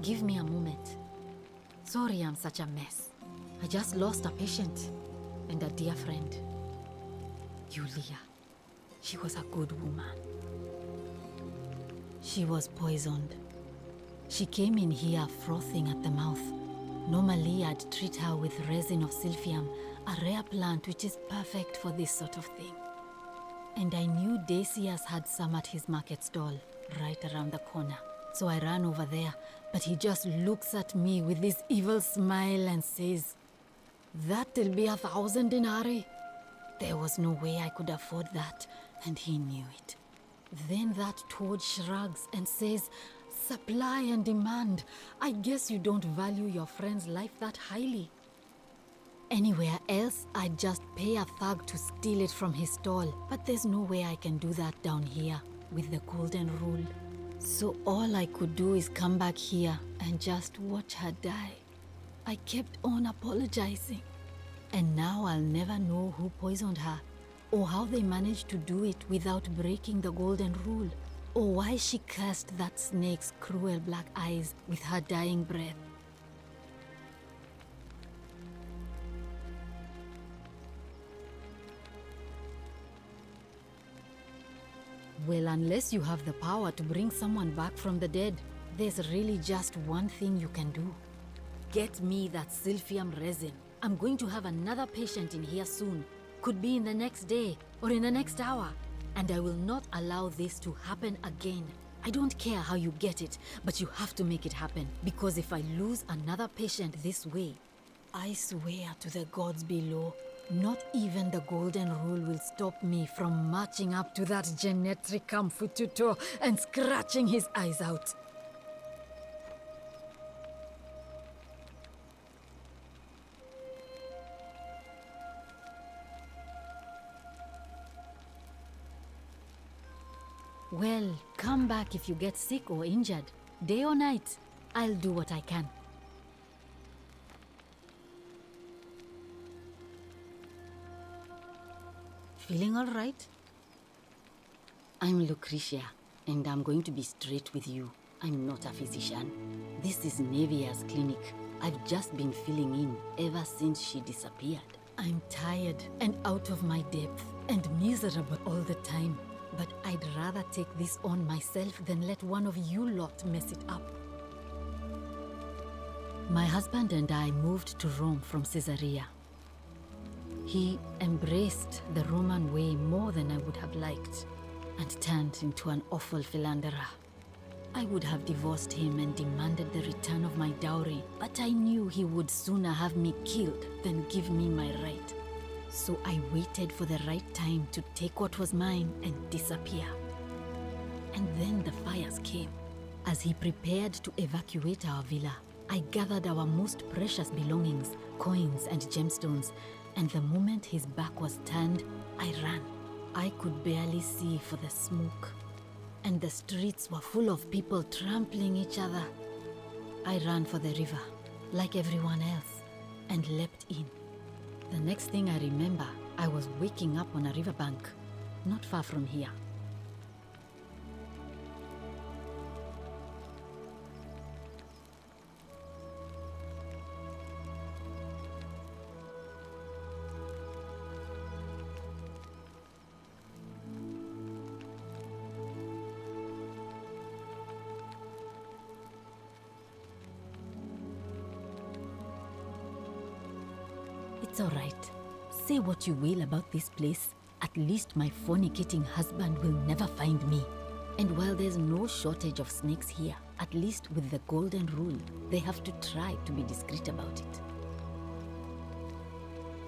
Give me a moment. Sorry I'm such a mess. I just lost a patient and a dear friend. Yulia. She was a good woman. She was poisoned. She came in here frothing at the mouth. Normally, I'd treat her with resin of silphium, a rare plant which is perfect for this sort of thing. And I knew Decius had some at his market stall, right around the corner. So I ran over there, but he just looks at me with this evil smile and says, "That'll be 1,000 denarii." There was no way I could afford that, and he knew it. Then that toad shrugs and says, "Supply and demand. I guess you don't value your friend's life that highly." Anywhere else, I'd just pay a thug to steal it from his stall. But there's no way I can do that down here with the golden rule. So all I could do is come back here and just watch her die. I kept on apologizing. And now I'll never know who poisoned her, or how they managed to do it without breaking the golden rule, or why she cursed that snake's cruel black eyes with her dying breath. Well, unless you have the power to bring someone back from the dead, there's really just one thing you can do. Get me that silphium resin. I'm going to have another patient in here soon. Could be in the next day or in the next hour. And I will not allow this to happen again. I don't care how you get it, but you have to make it happen. Because if I lose another patient this way, I swear to the gods below, not even the golden rule will stop me from marching up to that Genetricum Fututo and scratching his eyes out. Well, come back if you get sick or injured. Day or night, I'll do what I can. Feeling all right? I'm Lucretia, and I'm going to be straight with you. I'm not a physician. This is Nevia's clinic. I've just been filling in ever since she disappeared. I'm tired and out of my depth and miserable all the time. But I'd rather take this on myself than let one of you lot mess it up. My husband and I moved to Rome from Caesarea. He embraced the Roman way more than I would have liked, and turned into an awful philanderer. I would have divorced him and demanded the return of my dowry, but I knew he would sooner have me killed than give me my right. So I waited for the right time to take what was mine and disappear. And then the fires came. As he prepared to evacuate our villa, I gathered our most precious belongings, coins and gemstones, and the moment his back was turned, I ran. I could barely see for the smoke, and the streets were full of people trampling each other. I ran for the river, like everyone else, and leapt in. The next thing I remember, I was waking up on a riverbank, not far from here. It's all right. Say what you will about this place. At least my fornicating husband will never find me. And while there's no shortage of snakes here, at least with the golden rule, they have to try to be discreet about it.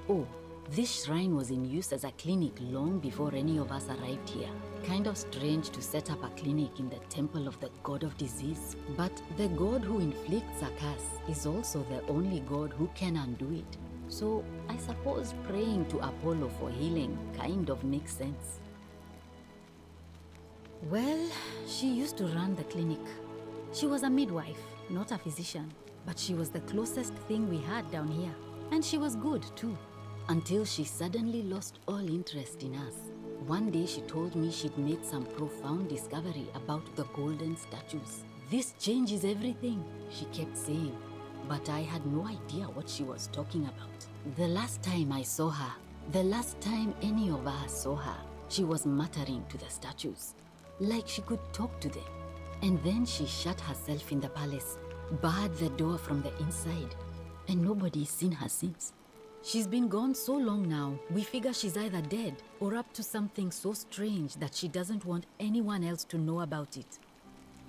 Oh, this shrine was in use as a clinic long before any of us arrived here. Kind of strange to set up a clinic in the temple of the god of disease. But the god who inflicts a curse is also the only god who can undo it. So I suppose praying to Apollo for healing kind of makes sense. Well, she used to run the clinic. She was a midwife, not a physician, but she was the closest thing we had down here. And she was good too, until she suddenly lost all interest in us. One day she told me she'd made some profound discovery about the golden statues. This changes everything, she kept saying. But I had no idea what she was talking about. The last time I saw her, the last time any of us saw her, She was muttering to the statues, like she could talk to them. And then she shut herself in the palace, barred the door from the inside, and nobody's seen her since. She's been gone so long now, we figure she's either dead or up to something so strange that she doesn't want anyone else to know about it.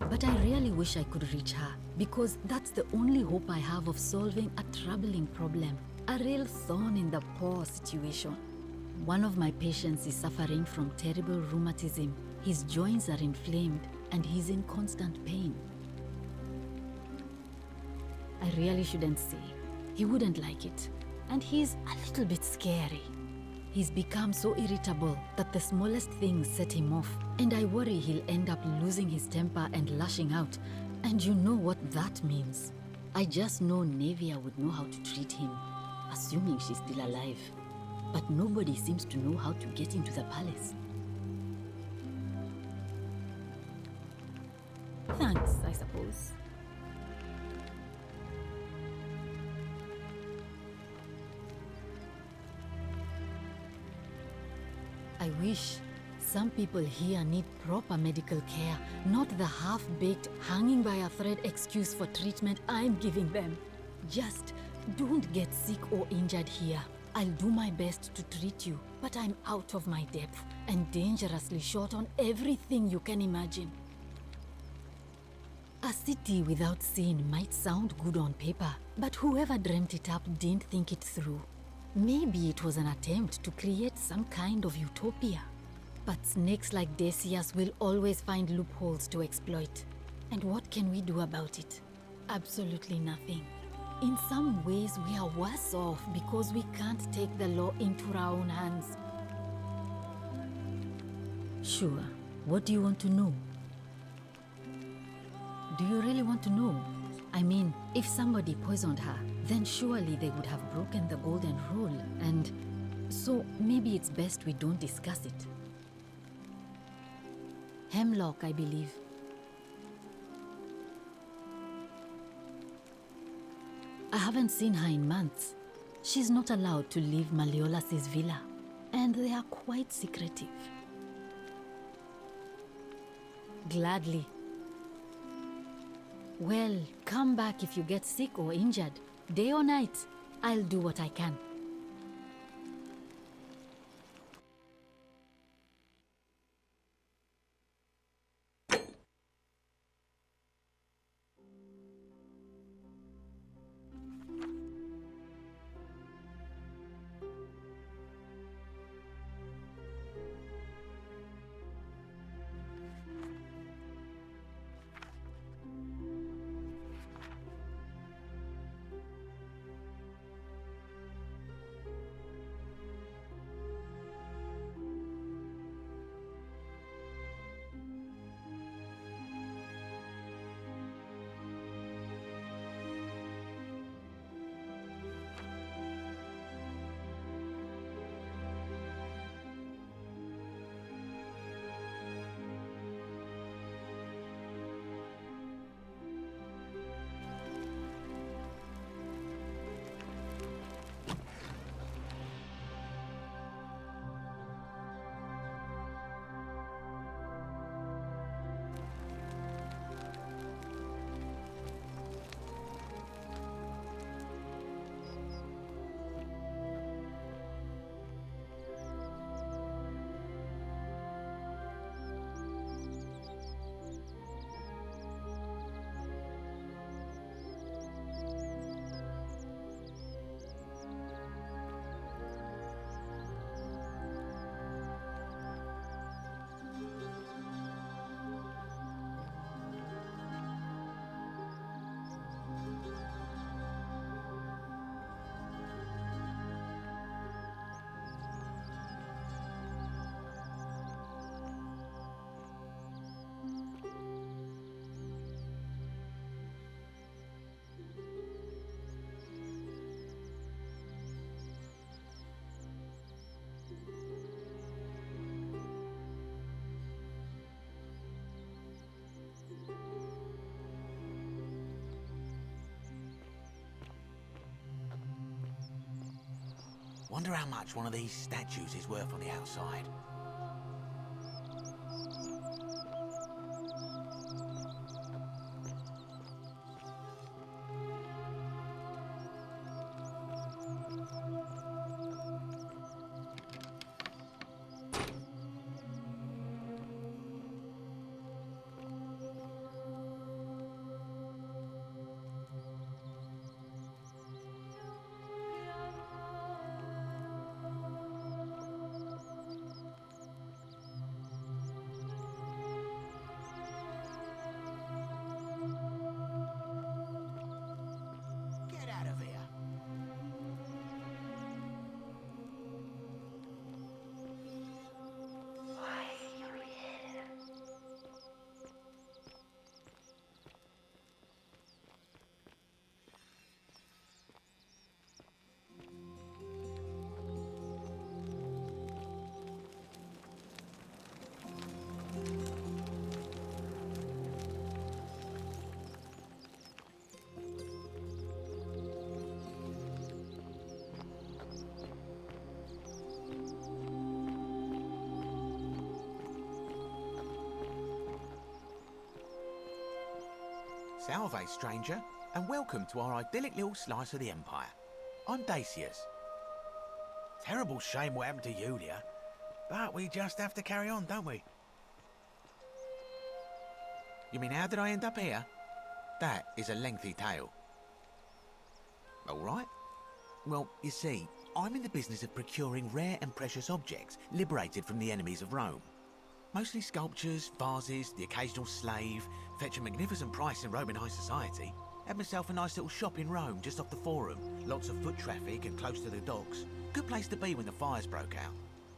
But I really wish I could reach her, because that's the only hope I have of solving a troubling problem, a real thorn in the paw situation. One of my patients is suffering from terrible rheumatism. His joints are inflamed and he's in constant pain. I really shouldn't say. He wouldn't like it. And he's a little bit scary. He's become so irritable that the smallest things set him off, and I worry he'll end up losing his temper and lashing out, and you know what that means. I just know Nevia would know how to treat him, assuming she's still alive. But nobody seems to know how to get into the palace. Thanks, I suppose. I wish. Some people here need proper medical care, not the half-baked, hanging by a thread excuse for treatment I'm giving them. Just don't get sick or injured here. I'll do my best to treat you, but I'm out of my depth and dangerously short on everything you can imagine. A city without sin might sound good on paper, but whoever dreamt it up didn't think it through. Maybe it was an attempt to create some kind of utopia. But snakes like Decius will always find loopholes to exploit. And what can we do about it? Absolutely nothing. In some ways, we are worse off because we can't take the law into our own hands. Sure. What do you want to know? Do you really want to know? I mean, if somebody poisoned her, then surely they would have broken the golden rule, and so maybe it's best we don't discuss it. Hemlock, I believe. I haven't seen her in months. She's not allowed to leave Malleolus' villa, and they are quite secretive. Gladly. Well, come back if you get sick or injured. Day or night, I'll do what I can. Wonder how much one of these statues is worth on the outside. Salve, stranger, and welcome to our idyllic little slice of the Empire. I'm Dacius. Terrible shame what happened to Yulia, but we just have to carry on, don't we? You mean, how did I end up here? That is a lengthy tale. All right. Well, you see, I'm in the business of procuring rare and precious objects liberated from the enemies of Rome. Mostly sculptures, vases, the occasional slave, fetch a magnificent price in Roman high society. Had myself a nice little shop in Rome, just off the Forum. Lots of foot traffic and close to the docks. Good place to be when the fires broke out.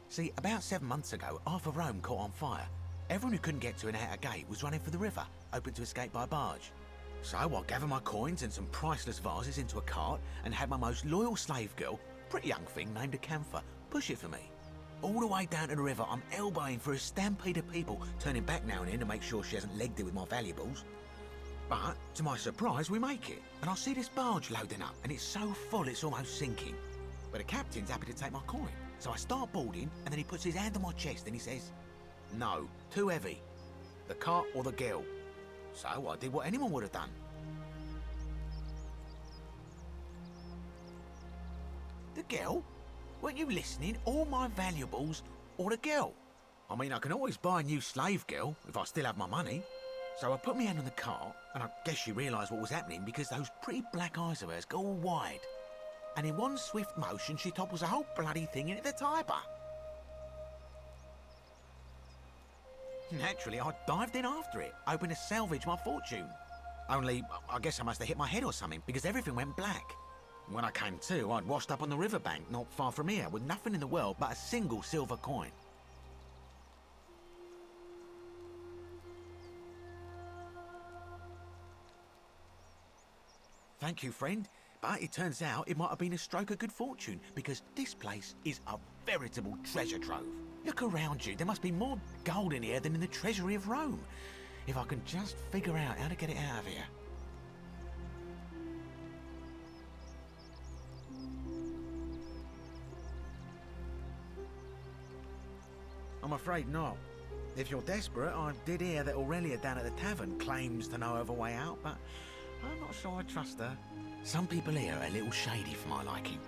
See, about 7 months ago, half of Rome caught on fire. Everyone who couldn't get to an outer gate was running for the river, open to escape by barge. So I gathered my coins and some priceless vases into a cart and had my most loyal slave girl, pretty young thing named Acantha, push it for me. All the way down to the river, I'm elbowing through a stampede of people, turning back now and then to make sure she hasn't legged it with my valuables. But, to my surprise, we make it, and I see this barge loading up, and it's so full it's almost sinking. But the captain's happy to take my coin, so I start boarding, and then he puts his hand on my chest and he says, "No, too heavy. The cart or the girl." So I did what anyone would have done. The girl? Weren't you listening? All my valuables or the girl? I mean, I can always buy a new slave girl if I still have my money. So I put my hand on the cart, and I guess she realised what was happening because those pretty black eyes of hers go all wide. And in one swift motion, she topples the whole bloody thing into the Tiber. Naturally, I dived in after it, hoping to salvage my fortune. Only, I guess I must have hit my head or something because everything went black. When I came to, I'd washed up on the riverbank not far from here with nothing in the world but a single silver coin. Thank you, friend. But it turns out it might have been a stroke of good fortune because this place is a veritable treasure trove. Look around you. There must be more gold in here than in the treasury of Rome. If I can just figure out how to get it out of here. I'm afraid not. If you're desperate, I did hear that Aurelia down at the tavern claims to know of a way out, but I'm not sure I trust her. Some people here are a little shady for my liking.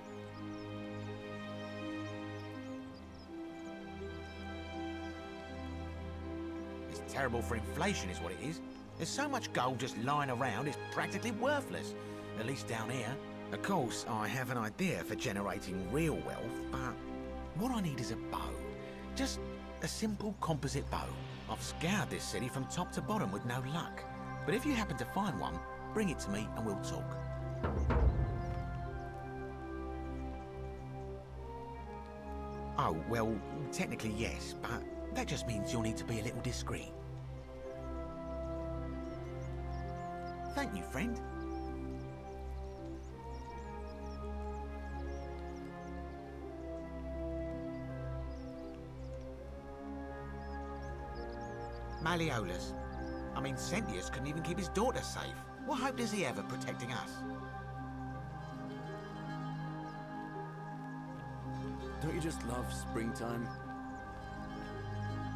It's terrible for inflation is what it is. There's so much gold just lying around, it's practically worthless. At least down here. Of course, I have an idea for generating real wealth, but what I need is a bow. Just a simple composite bow. I've scoured this city from top to bottom with no luck. But if you happen to find one, bring it to me and we'll talk. Oh, well, technically yes, but that just means you'll need to be a little discreet. Thank you, friend. Malleolus. I mean, Sentius couldn't even keep his daughter safe. What hope does he have of protecting us? Don't you just love springtime?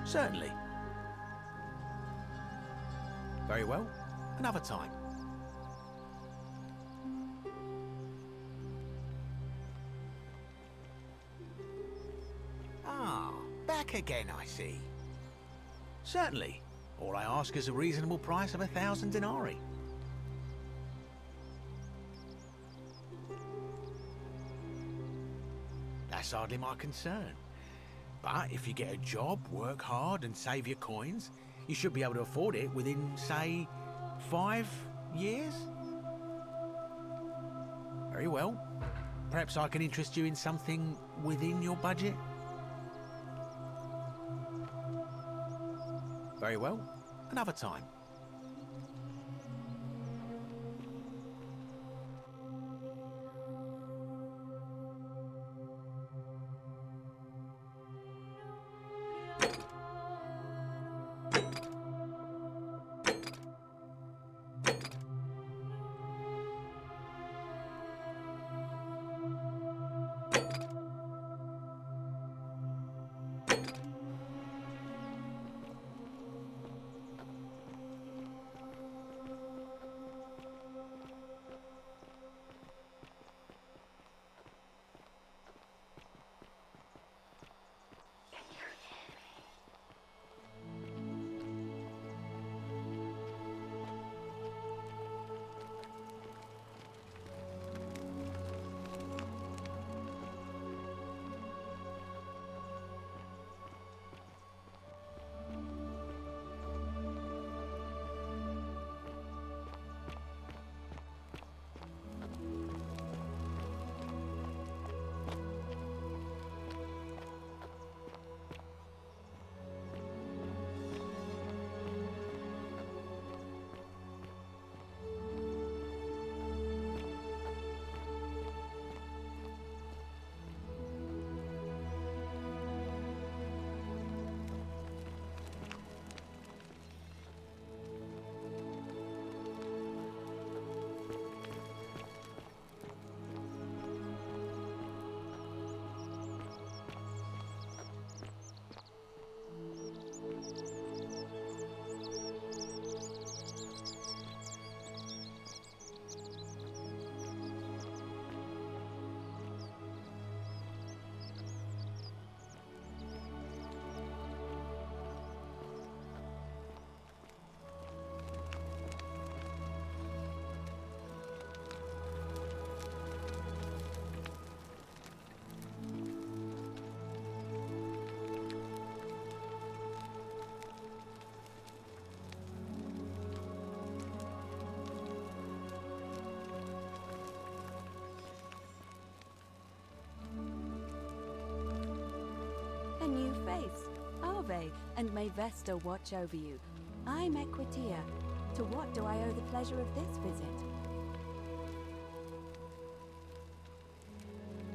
Certainly. Very well. Another time. Ah, back again, I see. Certainly. All I ask is a reasonable price of 1,000 denarii. That's hardly my concern. But if you get a job, work hard and save your coins, you should be able to afford it within, say, 5 years? Very well. Perhaps I can interest you in something within your budget? Very well. Another time. new face, Ave, and may Vesta watch over you. I'm Equitia. To what do I owe the pleasure of this visit?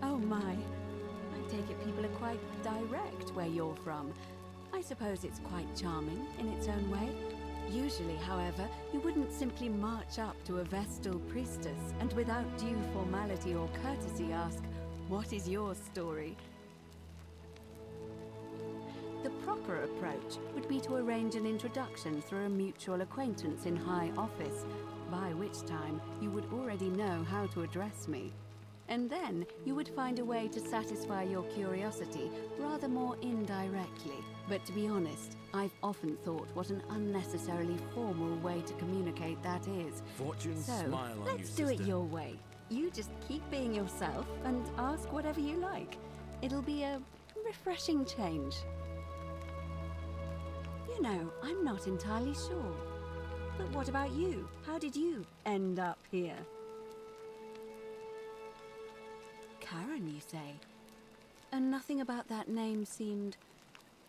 Oh my. I take it people are quite direct where you're from. I suppose it's quite charming in its own way. Usually, however, you wouldn't simply march up to a Vestal priestess and without due formality or courtesy ask, "What is your story?" The proper approach would be to arrange an introduction through a mutual acquaintance in high office, by which time you would already know how to address me. And then you would find a way to satisfy your curiosity rather more indirectly. But to be honest, I've often thought what an unnecessarily formal way to communicate that is. Fortune So, smile on you, let's do it sister. your way. You just keep being yourself and ask whatever you like. It'll be a refreshing change. You know, I'm not entirely sure. But what about you? How did you end up here? Karen, you say? And nothing about that name seemed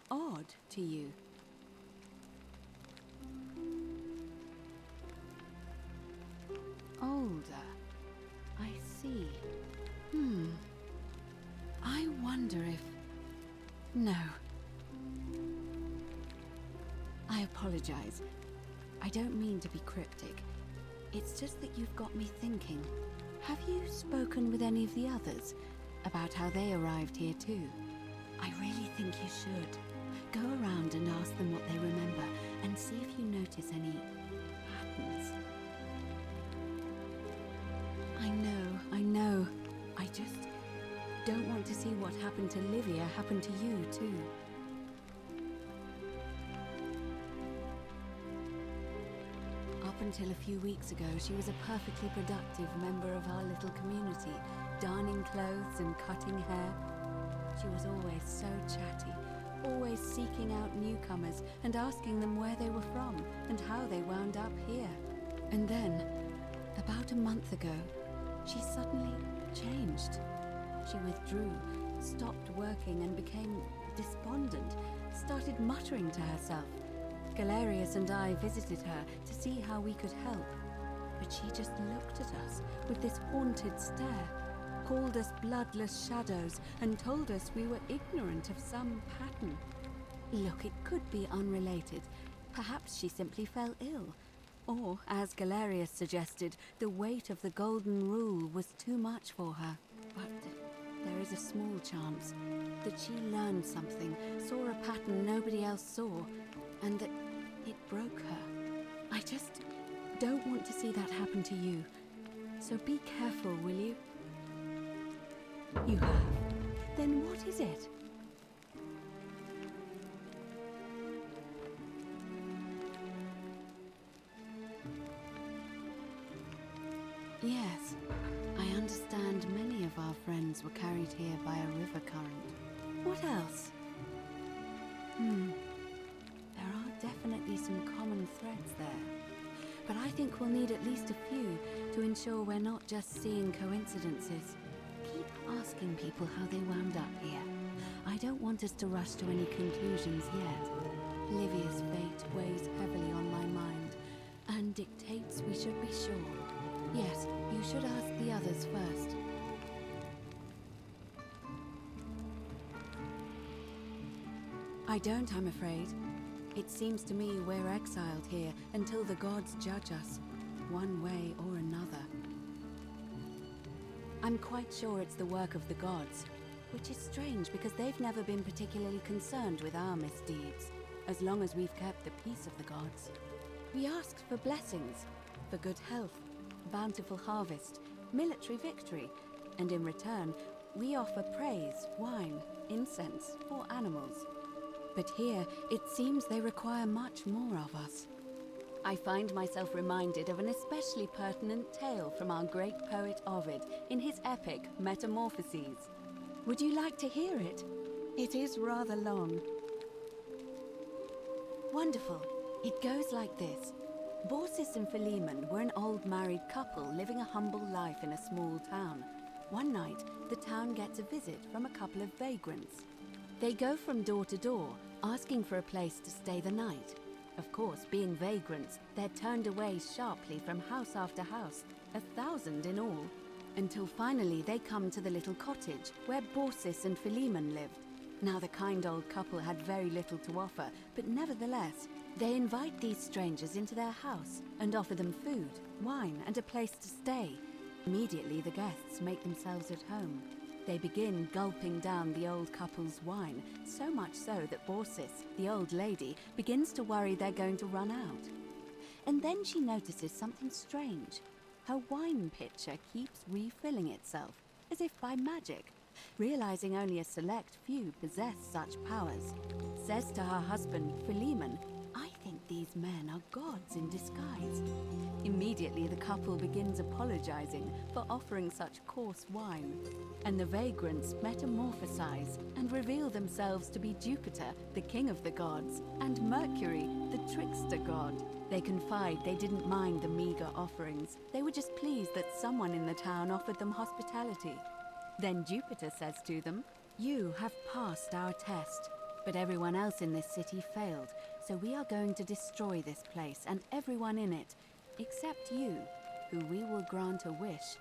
odd to you? Older. I see. I wonder if... No. I apologize. I don't mean to be cryptic. It's just that you've got me thinking. Have you spoken with any of the others about how they arrived here too? I really think you should. Go around and ask them what they remember and see if you notice any patterns. I know. I just don't want to see what happened to Livia happen to you too. Up until a few weeks ago, she was a perfectly productive member of our little community, darning clothes and cutting hair. She was always so chatty, always seeking out newcomers and asking them where they were from and how they wound up here. And then, about a month ago, she suddenly changed. She withdrew, stopped working and became despondent, started muttering to herself. Galerius and I visited her to see how we could help, but she just looked at us with this haunted stare, called us bloodless shadows, and told us we were ignorant of some pattern. Look, it could be unrelated. Perhaps she simply fell ill. Or, as Galerius suggested, the weight of the Golden Rule was too much for her. But there is a small chance that she learned something, saw a pattern nobody else saw, and that it broke her. I just don't want to see that happen to you. So be careful, will you? You have? Then what is it? Yes, I understand many of our friends were carried here by a river current. What else? There are definitely some common threads there. But I think we'll need at least a few to ensure we're not just seeing coincidences. Keep asking people how they wound up here. I don't want us to rush to any conclusions yet. Livia's fate weighs heavily on my mind, and dictates we should be sure. Yes, you should ask the others first. I don't, I'm afraid. It seems to me we're exiled here until the gods judge us, one way or another. I'm quite sure it's the work of the gods, which is strange because they've never been particularly concerned with our misdeeds, as long as we've kept the peace of the gods. We asked for blessings, for good health, bountiful harvest, military victory, and in return, we offer praise, wine, incense, or animals. But here, it seems they require much more of us. I find myself reminded of an especially pertinent tale from our great poet Ovid in his epic Metamorphoses. Would you like to hear it? It is rather long. Wonderful. It goes like this. Baucis and Philemon were an old married couple living a humble life in a small town. One night, the town gets a visit from a couple of vagrants. They go from door to door, asking for a place to stay the night. Of course, being vagrants, they're turned away sharply from house after house, 1,000 in all, until finally they come to the little cottage where Borsis and Philemon lived. Now, the kind old couple had very little to offer, but nevertheless, they invite these strangers into their house and offer them food, wine, and a place to stay. Immediately, the guests make themselves at home. They begin gulping down the old couple's wine, so much so that Borsis, the old lady, begins to worry they're going to run out. And then she notices something strange. Her wine pitcher keeps refilling itself, as if by magic. Realizing only a select few possess such powers, says to her husband, Philemon, "I think these men are gods in disguise." Immediately, the couple begins apologizing for offering such coarse wine, and the vagrants metamorphosize and reveal themselves to be Jupiter, the king of the gods, and Mercury, the trickster god. They confide they didn't mind the meager offerings. They were just pleased that someone in the town offered them hospitality. Then Jupiter says to them, "You have passed our test, but everyone else in this city failed, so we are going to destroy this place and everyone in it, except you, who we will grant a wish."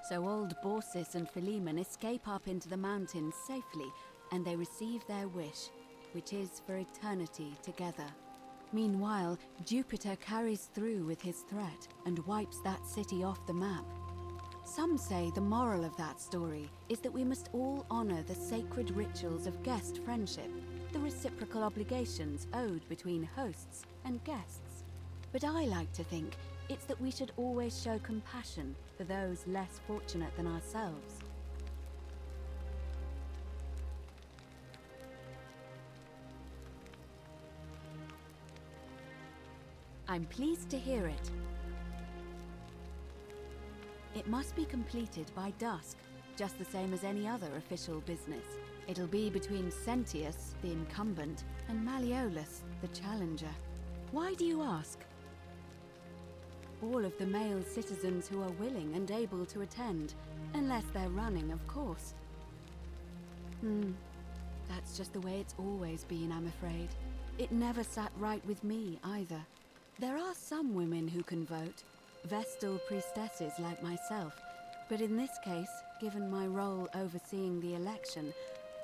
So old Borsis and Philemon escape up into the mountains safely, and they receive their wish, which is for eternity together. Meanwhile, Jupiter carries through with his threat and wipes that city off the map. Some say the moral of that story is that we must all honor the sacred rituals of guest friendship, the reciprocal obligations owed between hosts and guests. But I like to think it's that we should always show compassion for those less fortunate than ourselves. I'm pleased to hear it. It must be completed by dusk, just the same as any other official business. It'll be between Sentius, the incumbent, and Malleolus, the challenger. Why do you ask? All of the male citizens who are willing and able to attend, unless they're running, of course. That's just the way it's always been, I'm afraid. It never sat right with me, either. There are some women who can vote, Vestal priestesses like myself, but in this case, given my role overseeing the election,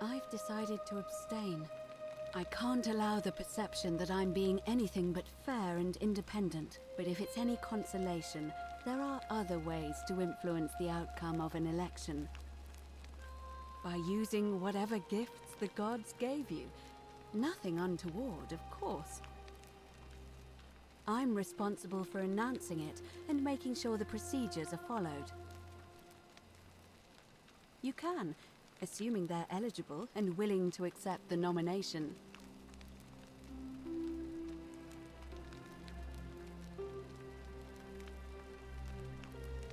I've decided to abstain. I can't allow the perception that I'm being anything but fair and independent, but if it's any consolation, there are other ways to influence the outcome of an election. By using whatever gifts the gods gave you. Nothing untoward, of course. I'm responsible for announcing it and making sure the procedures are followed. You can, assuming they're eligible and willing to accept the nomination.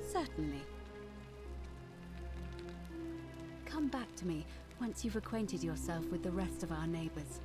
Certainly. Come back to me once you've acquainted yourself with the rest of our neighbors.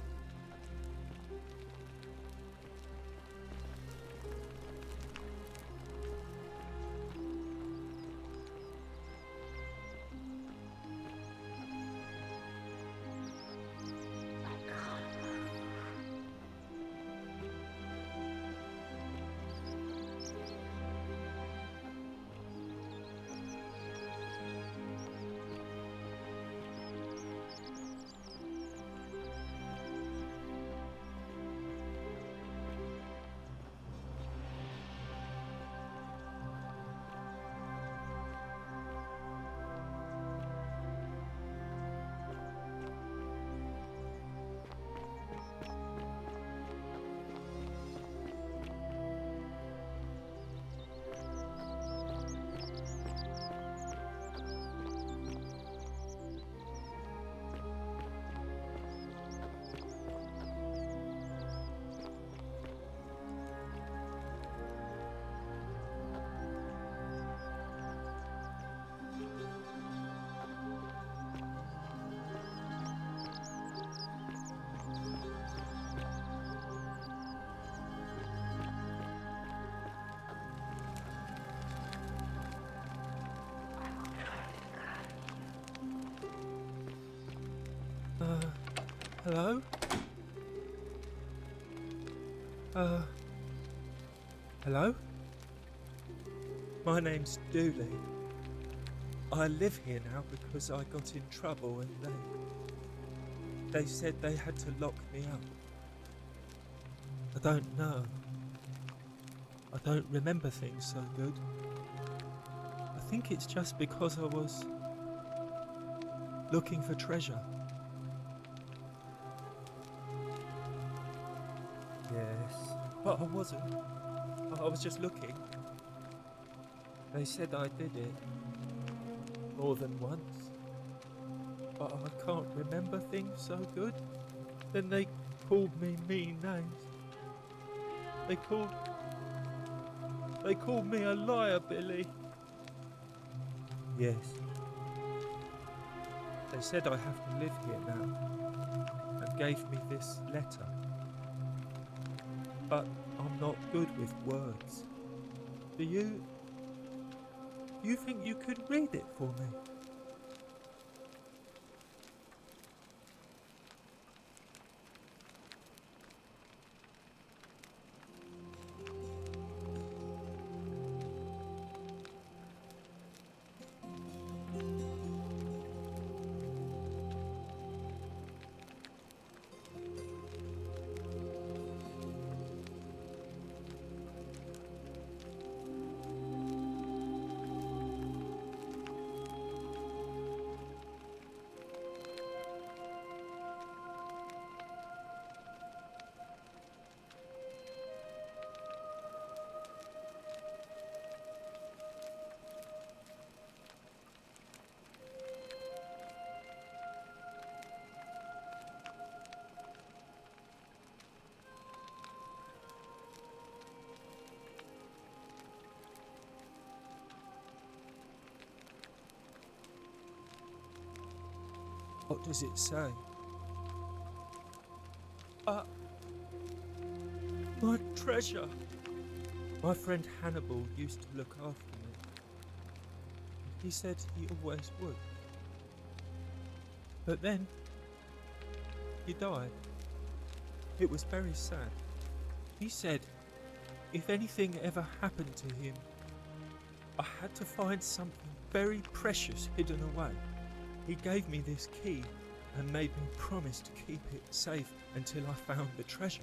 Hello? Hello? My name's Dooley. I live here now because I got in trouble and they said they had to lock me up. I don't know. I don't remember things so good. I think it's just because I was looking for treasure. Yes, but I wasn't. I was just looking. They said I did it more than once, but I can't remember things so good. Then they called me mean names. They called me a liar, Billy. Yes. They said I have to live here now, and gave me this letter. But I'm not good with words. Do you think you could read it for me? What does it say? My treasure! My friend Hannibal used to look after me. He said he always would. But then, he died. It was very sad. He said if anything ever happened to him, I had to find something very precious hidden away. He gave me this key and made me promise to keep it safe until I found the treasure.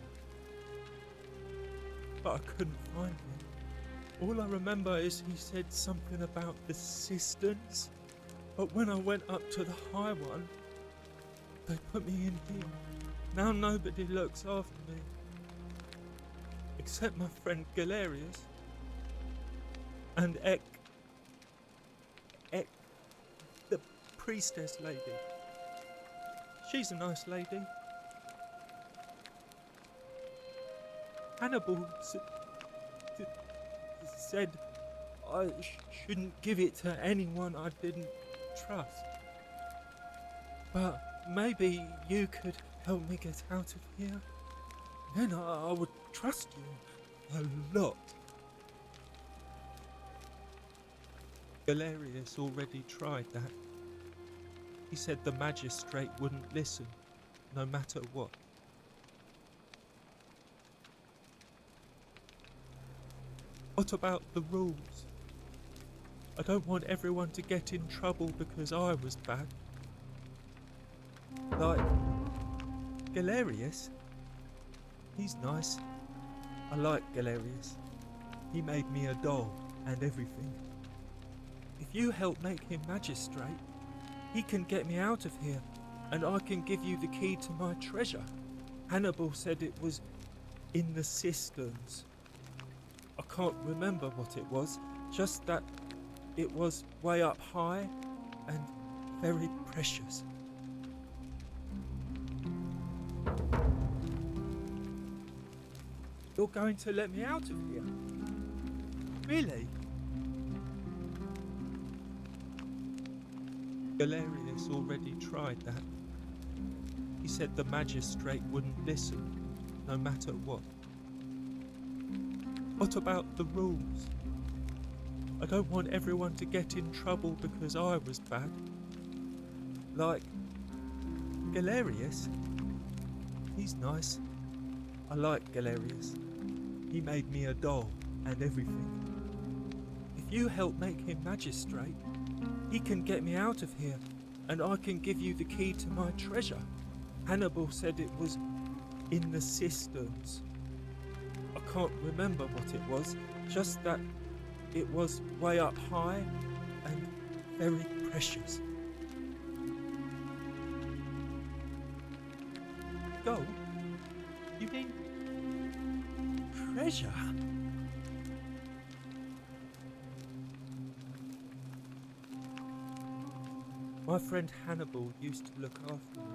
But I couldn't find it. All I remember is he said something about the cisterns, but when I went up to the high one, they put me in here. Now nobody looks after me, except my friend Galerius and Ek, the priestess lady. She's a nice lady. Hannibal said I shouldn't give it to anyone I didn't trust. But maybe you could help me get out of here. Then I would trust you a lot. Galerius already tried that. He said the magistrate wouldn't listen, no matter what. What about the rules? I don't want everyone to get in trouble because I was bad. Like Galerius. He's nice. I like Galerius. He made me a doll and everything. If you help make him magistrate, he can get me out of here, and I can give you the key to my treasure. Hannibal said it was in the cisterns. I can't remember what it was, just that it was way up high and very precious. You're going to let me out of here? Really? Galerius already tried that. He said the magistrate wouldn't listen, no matter what. What about the rules? I don't want everyone to get in trouble because I was bad. Like Galerius. He's nice. I like Galerius. He made me a doll and everything. If you help make him magistrate, he can get me out of here, and I can give you the key to my treasure. Hannibal said it was in the cisterns. I can't remember what it was, just that it was way up high and very precious. Gold? You mean treasure? My friend Hannibal used to look after me.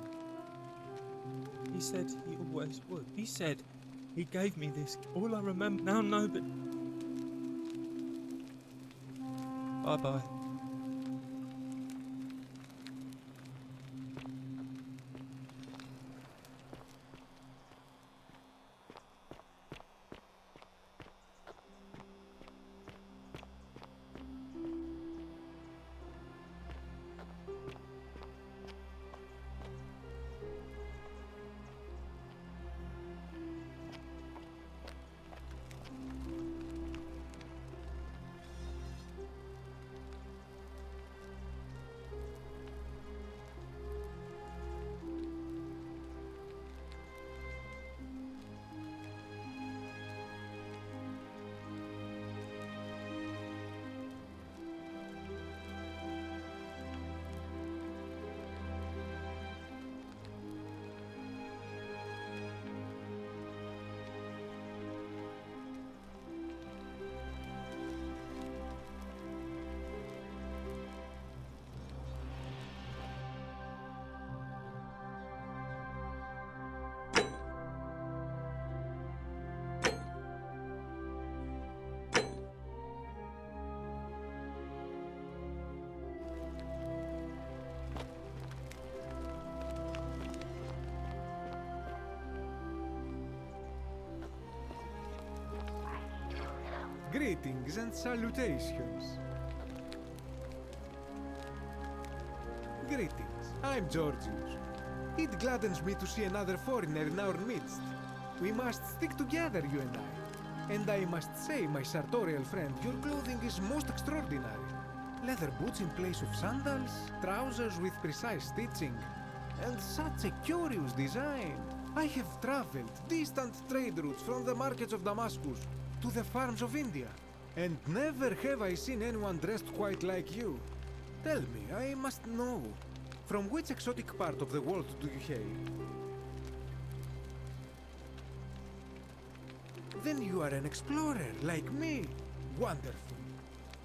He said he always would. He said he gave me this. All I remember now, no, but... Bye-bye. Greetings and salutations. Greetings, I'm Georgius. It gladdens me to see another foreigner in our midst. We must stick together, you and I. And I must say, my sartorial friend, your clothing is most extraordinary. Leather boots in place of sandals, trousers with precise stitching, and such a curious design. I have traveled distant trade routes from the markets of Damascus to the farms of India, and never have I seen anyone dressed quite like you. Tell me, I must know, from which exotic part of the world do you hail? Then you are an explorer, like me. Wonderful.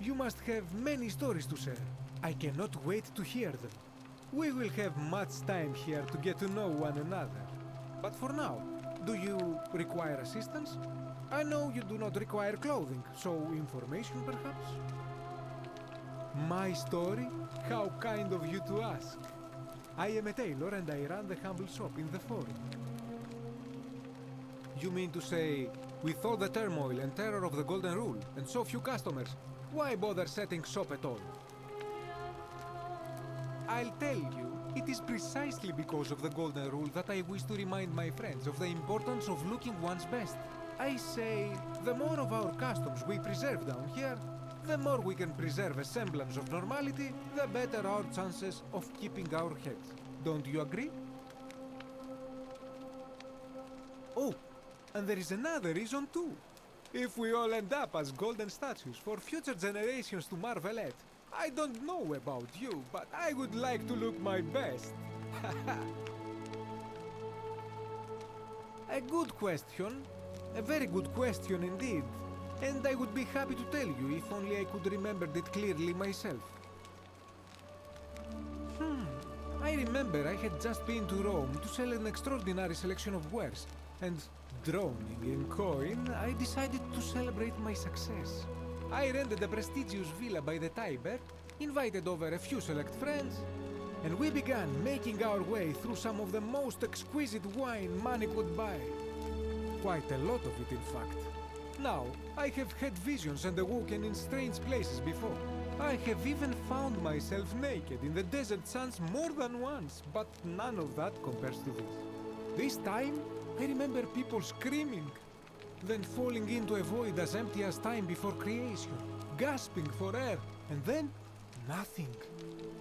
You must have many stories to share. I cannot wait to hear them. We will have much time here to get to know one another. But for now, do you require assistance? I know you do not require clothing, so information perhaps? My story? How kind of you to ask. I am a tailor and I run the humble shop in the forum. You mean to say, with all the turmoil and terror of the Golden Rule and so few customers, why bother setting shop at all? I'll tell you, it is precisely because of the Golden Rule that I wish to remind my friends of the importance of looking one's best. I say, the more of our customs we preserve down here, the more we can preserve a semblance of normality, the better our chances of keeping our heads. Don't you agree? Oh, and there is another reason too. If we all end up as golden statues for future generations to marvel at, I don't know about you, but I would like to look my best. A good question. A very good question indeed. And I would be happy to tell you if only I could remember it clearly myself. I remember I had just been to Rome to sell an extraordinary selection of wares, and drowning in coin, I decided to celebrate my success. I rented a prestigious villa by the Tiber, invited over a few select friends, and we began making our way through some of the most exquisite wine money could buy. Quite a lot of it, in fact. Now, I have had visions and awoken in strange places before. I have even found myself naked in the desert sands more than once, but none of that compares to this. This time, I remember people screaming, then falling into a void as empty as time before creation, gasping for air, and then nothing.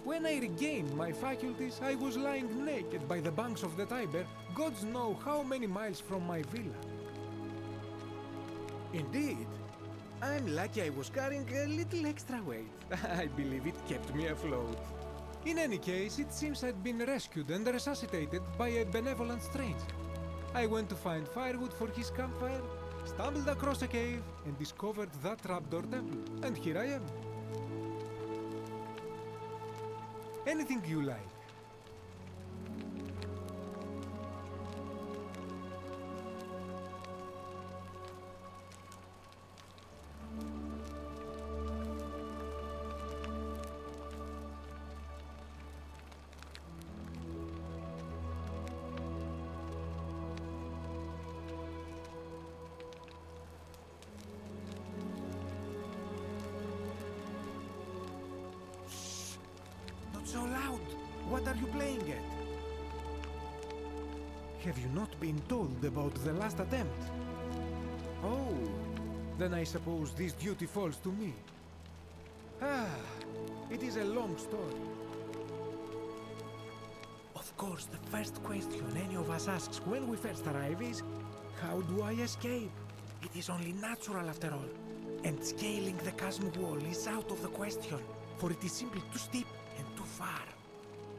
When I regained my faculties, I was lying naked by the banks of the Tiber, gods know how many miles from my villa. Indeed, I'm lucky I was carrying a little extra weight. I believe it kept me afloat. In any case, it seems I'd been rescued and resuscitated by a benevolent stranger. I went to find firewood for his campfire, stumbled across a cave, and discovered that trapdoor temple. And here I am. Anything you like. So loud! What are you playing at? Have you not been told about the last attempt? Oh, then I suppose this duty falls to me. It is a long story. Of course, the first question any of us asks when we first arrive is, how do I escape? It is only natural after all. And scaling the chasm wall is out of the question, for it is simply too steep and too far.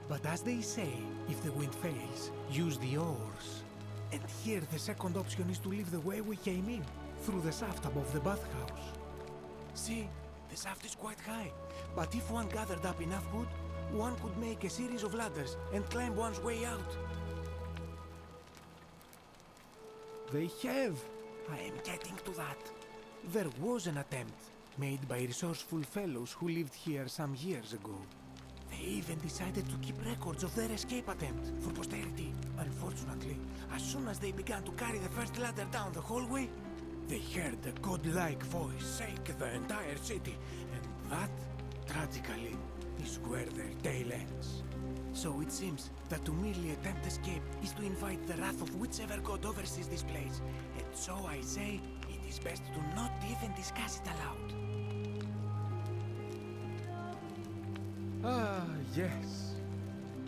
But as they say, if the wind fails, use the oars. And here the second option is to leave the way we came in, through the shaft above the bathhouse. See, the shaft is quite high, but if one gathered up enough wood, one could make a series of ladders and climb one's way out. They have. I am getting to that. There was an attempt, made by resourceful fellows who lived here some years ago. They even decided to keep records of their escape attempt for posterity. Unfortunately, as soon as they began to carry the first ladder down the hallway, they heard a godlike voice shake the entire city, and that, tragically, is where their tale ends. So it seems that to merely attempt escape is to invite the wrath of whichever god oversees this place, and so I say it is best to not even discuss it aloud. Ah, yes.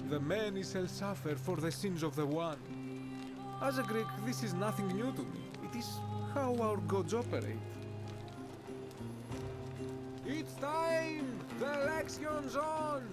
The many shall suffer for the sins of the one. As a Greek, this is nothing new to me. It is how our gods operate. It's time! The election's on!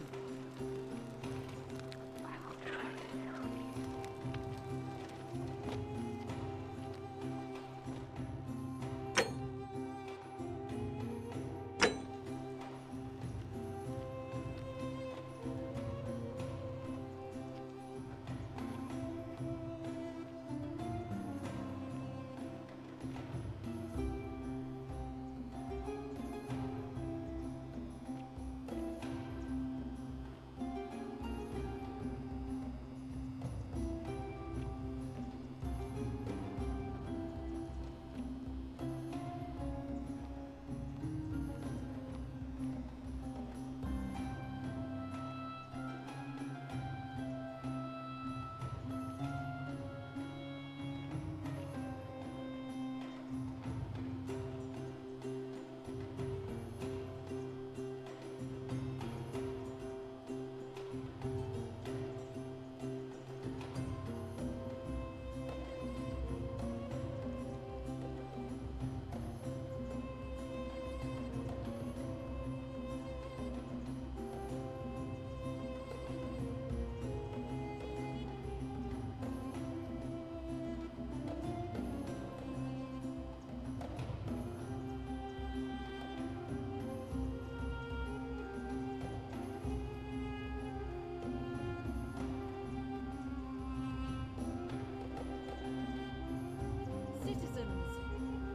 Citizens,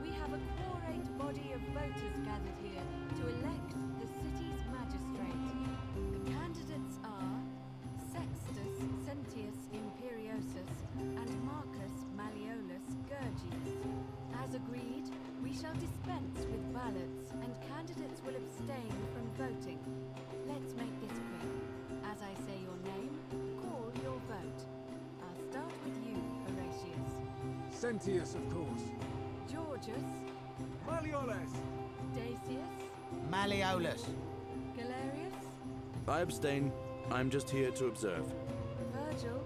we have a quorate body of voters gathered here to elect the city's magistrate. The candidates are Sextus Sentius Imperiosus and Marcus Malleolus Gurges. As agreed, we shall dispense with ballots and candidates will abstain from voting. Let's make this quick. As I say your name, call your vote. I'll start with you, Sentius, of course. Georgius, Malleolus! Dacius, Malleolus. Galerius, I abstain. I'm just here to observe. Virgil,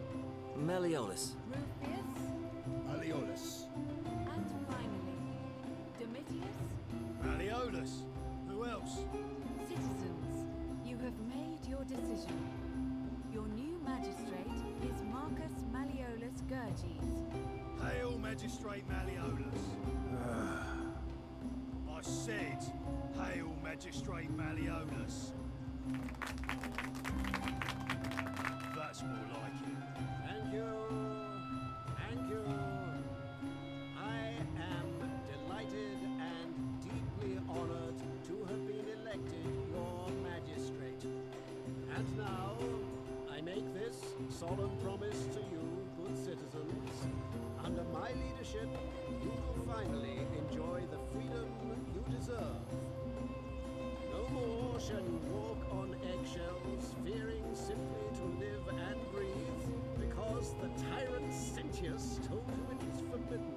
Malleolus. Rufius, Malleolus. and finally, Domitius. Malleolus. Who else? Citizens, you have made your decision. Your new magistrate is Marcus Malleolus Gurges. Hail, Magistrate Malleolus. I said, hail, Magistrate Malleolus. That's more like it. Thank you. Thank you. I am delighted and deeply honored to have been elected your magistrate. And now, I make this solemn promise to you, good citizens. Under my leadership, you will finally enjoy the freedom you deserve. No more shall you walk on eggshells, fearing simply to live and breathe, because the tyrant Sentius told you it was forbidden.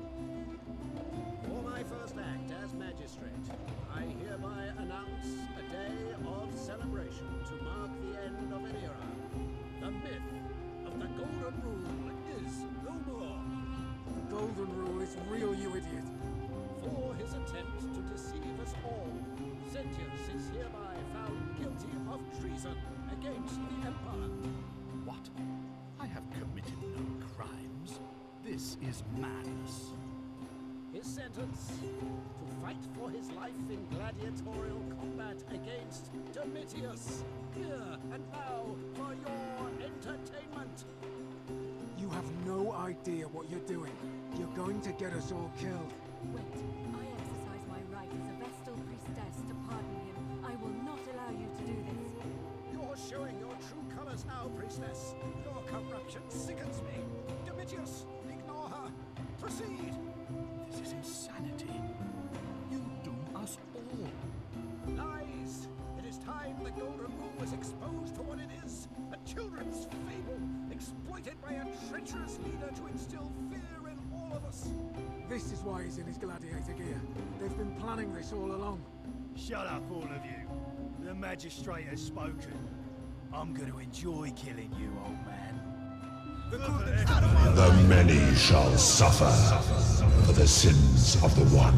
For my first act as magistrate, I hereby announce a day of celebration to mark the end of an era. The myth of the Golden Rule is no more. The Golden Rule is real, you idiot. For his attempt to deceive us all, Sentius is hereby found guilty of treason against the Empire. What? I have committed no crimes. This is madness. His sentence, to fight for his life in gladiatorial combat against Domitius. Here and now for your entertainment. You have no idea what you're doing. You're going to get us all killed. Wait, I exercise my right as a Vestal priestess to pardon him. I will not allow you to do this. You're showing your true colors now, priestess. Your corruption sickens me. Domitius, ignore her. Proceed. This is insanity. You doom us all. Lies. It is time the Golden Rule was exposed for what it is. A children's fable, exploited by a treacherous leader to instill fear in all of us. This is why he's in his gladiator gear. They've been planning this all along. Shut up, all of you. The magistrate has spoken. I'm going to enjoy killing you, old man. The many shall suffer for the sins of the one.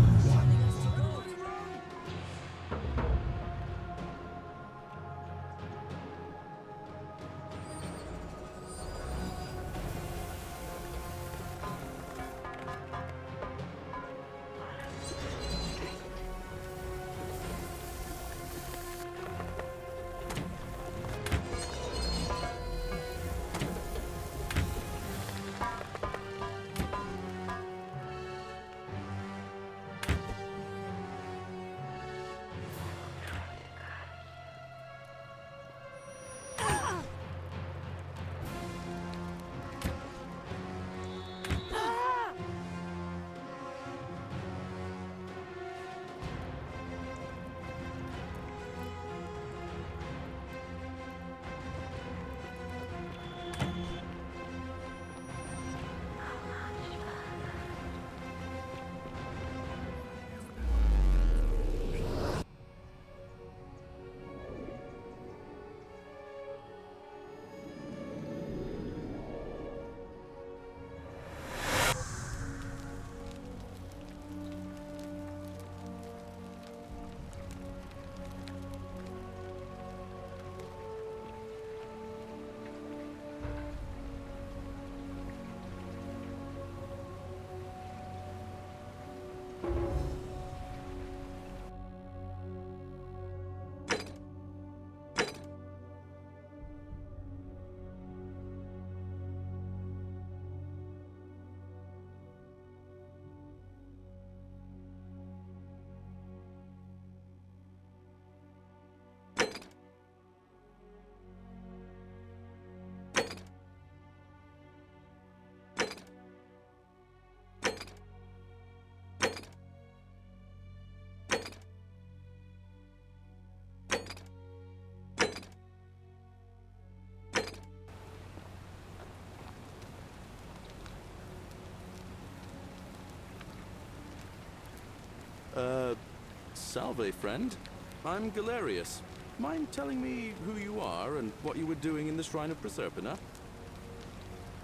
Salve, friend. I'm Galerius. Mind telling me who you are and what you were doing in the Shrine of Proserpina?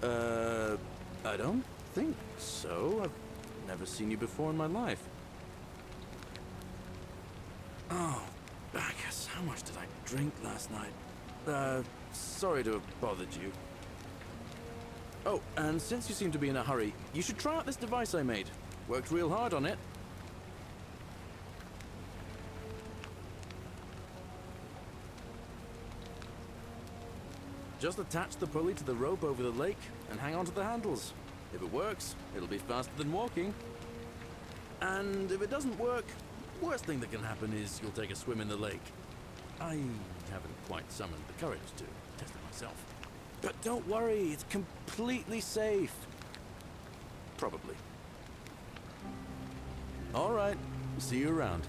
I don't think so. I've never seen you before in my life. Oh, Bacchus, how much did I drink last night? Sorry to have bothered you. Oh, and since you seem to be in a hurry, you should try out this device I made. Worked real hard on it. Just attach the pulley to the rope over the lake and hang on to the handles. If it works, it'll be faster than walking. And if it doesn't work, worst thing that can happen is you'll take a swim in the lake. I haven't quite summoned the courage to test it myself. But don't worry, it's completely safe. Probably. All right, see you around.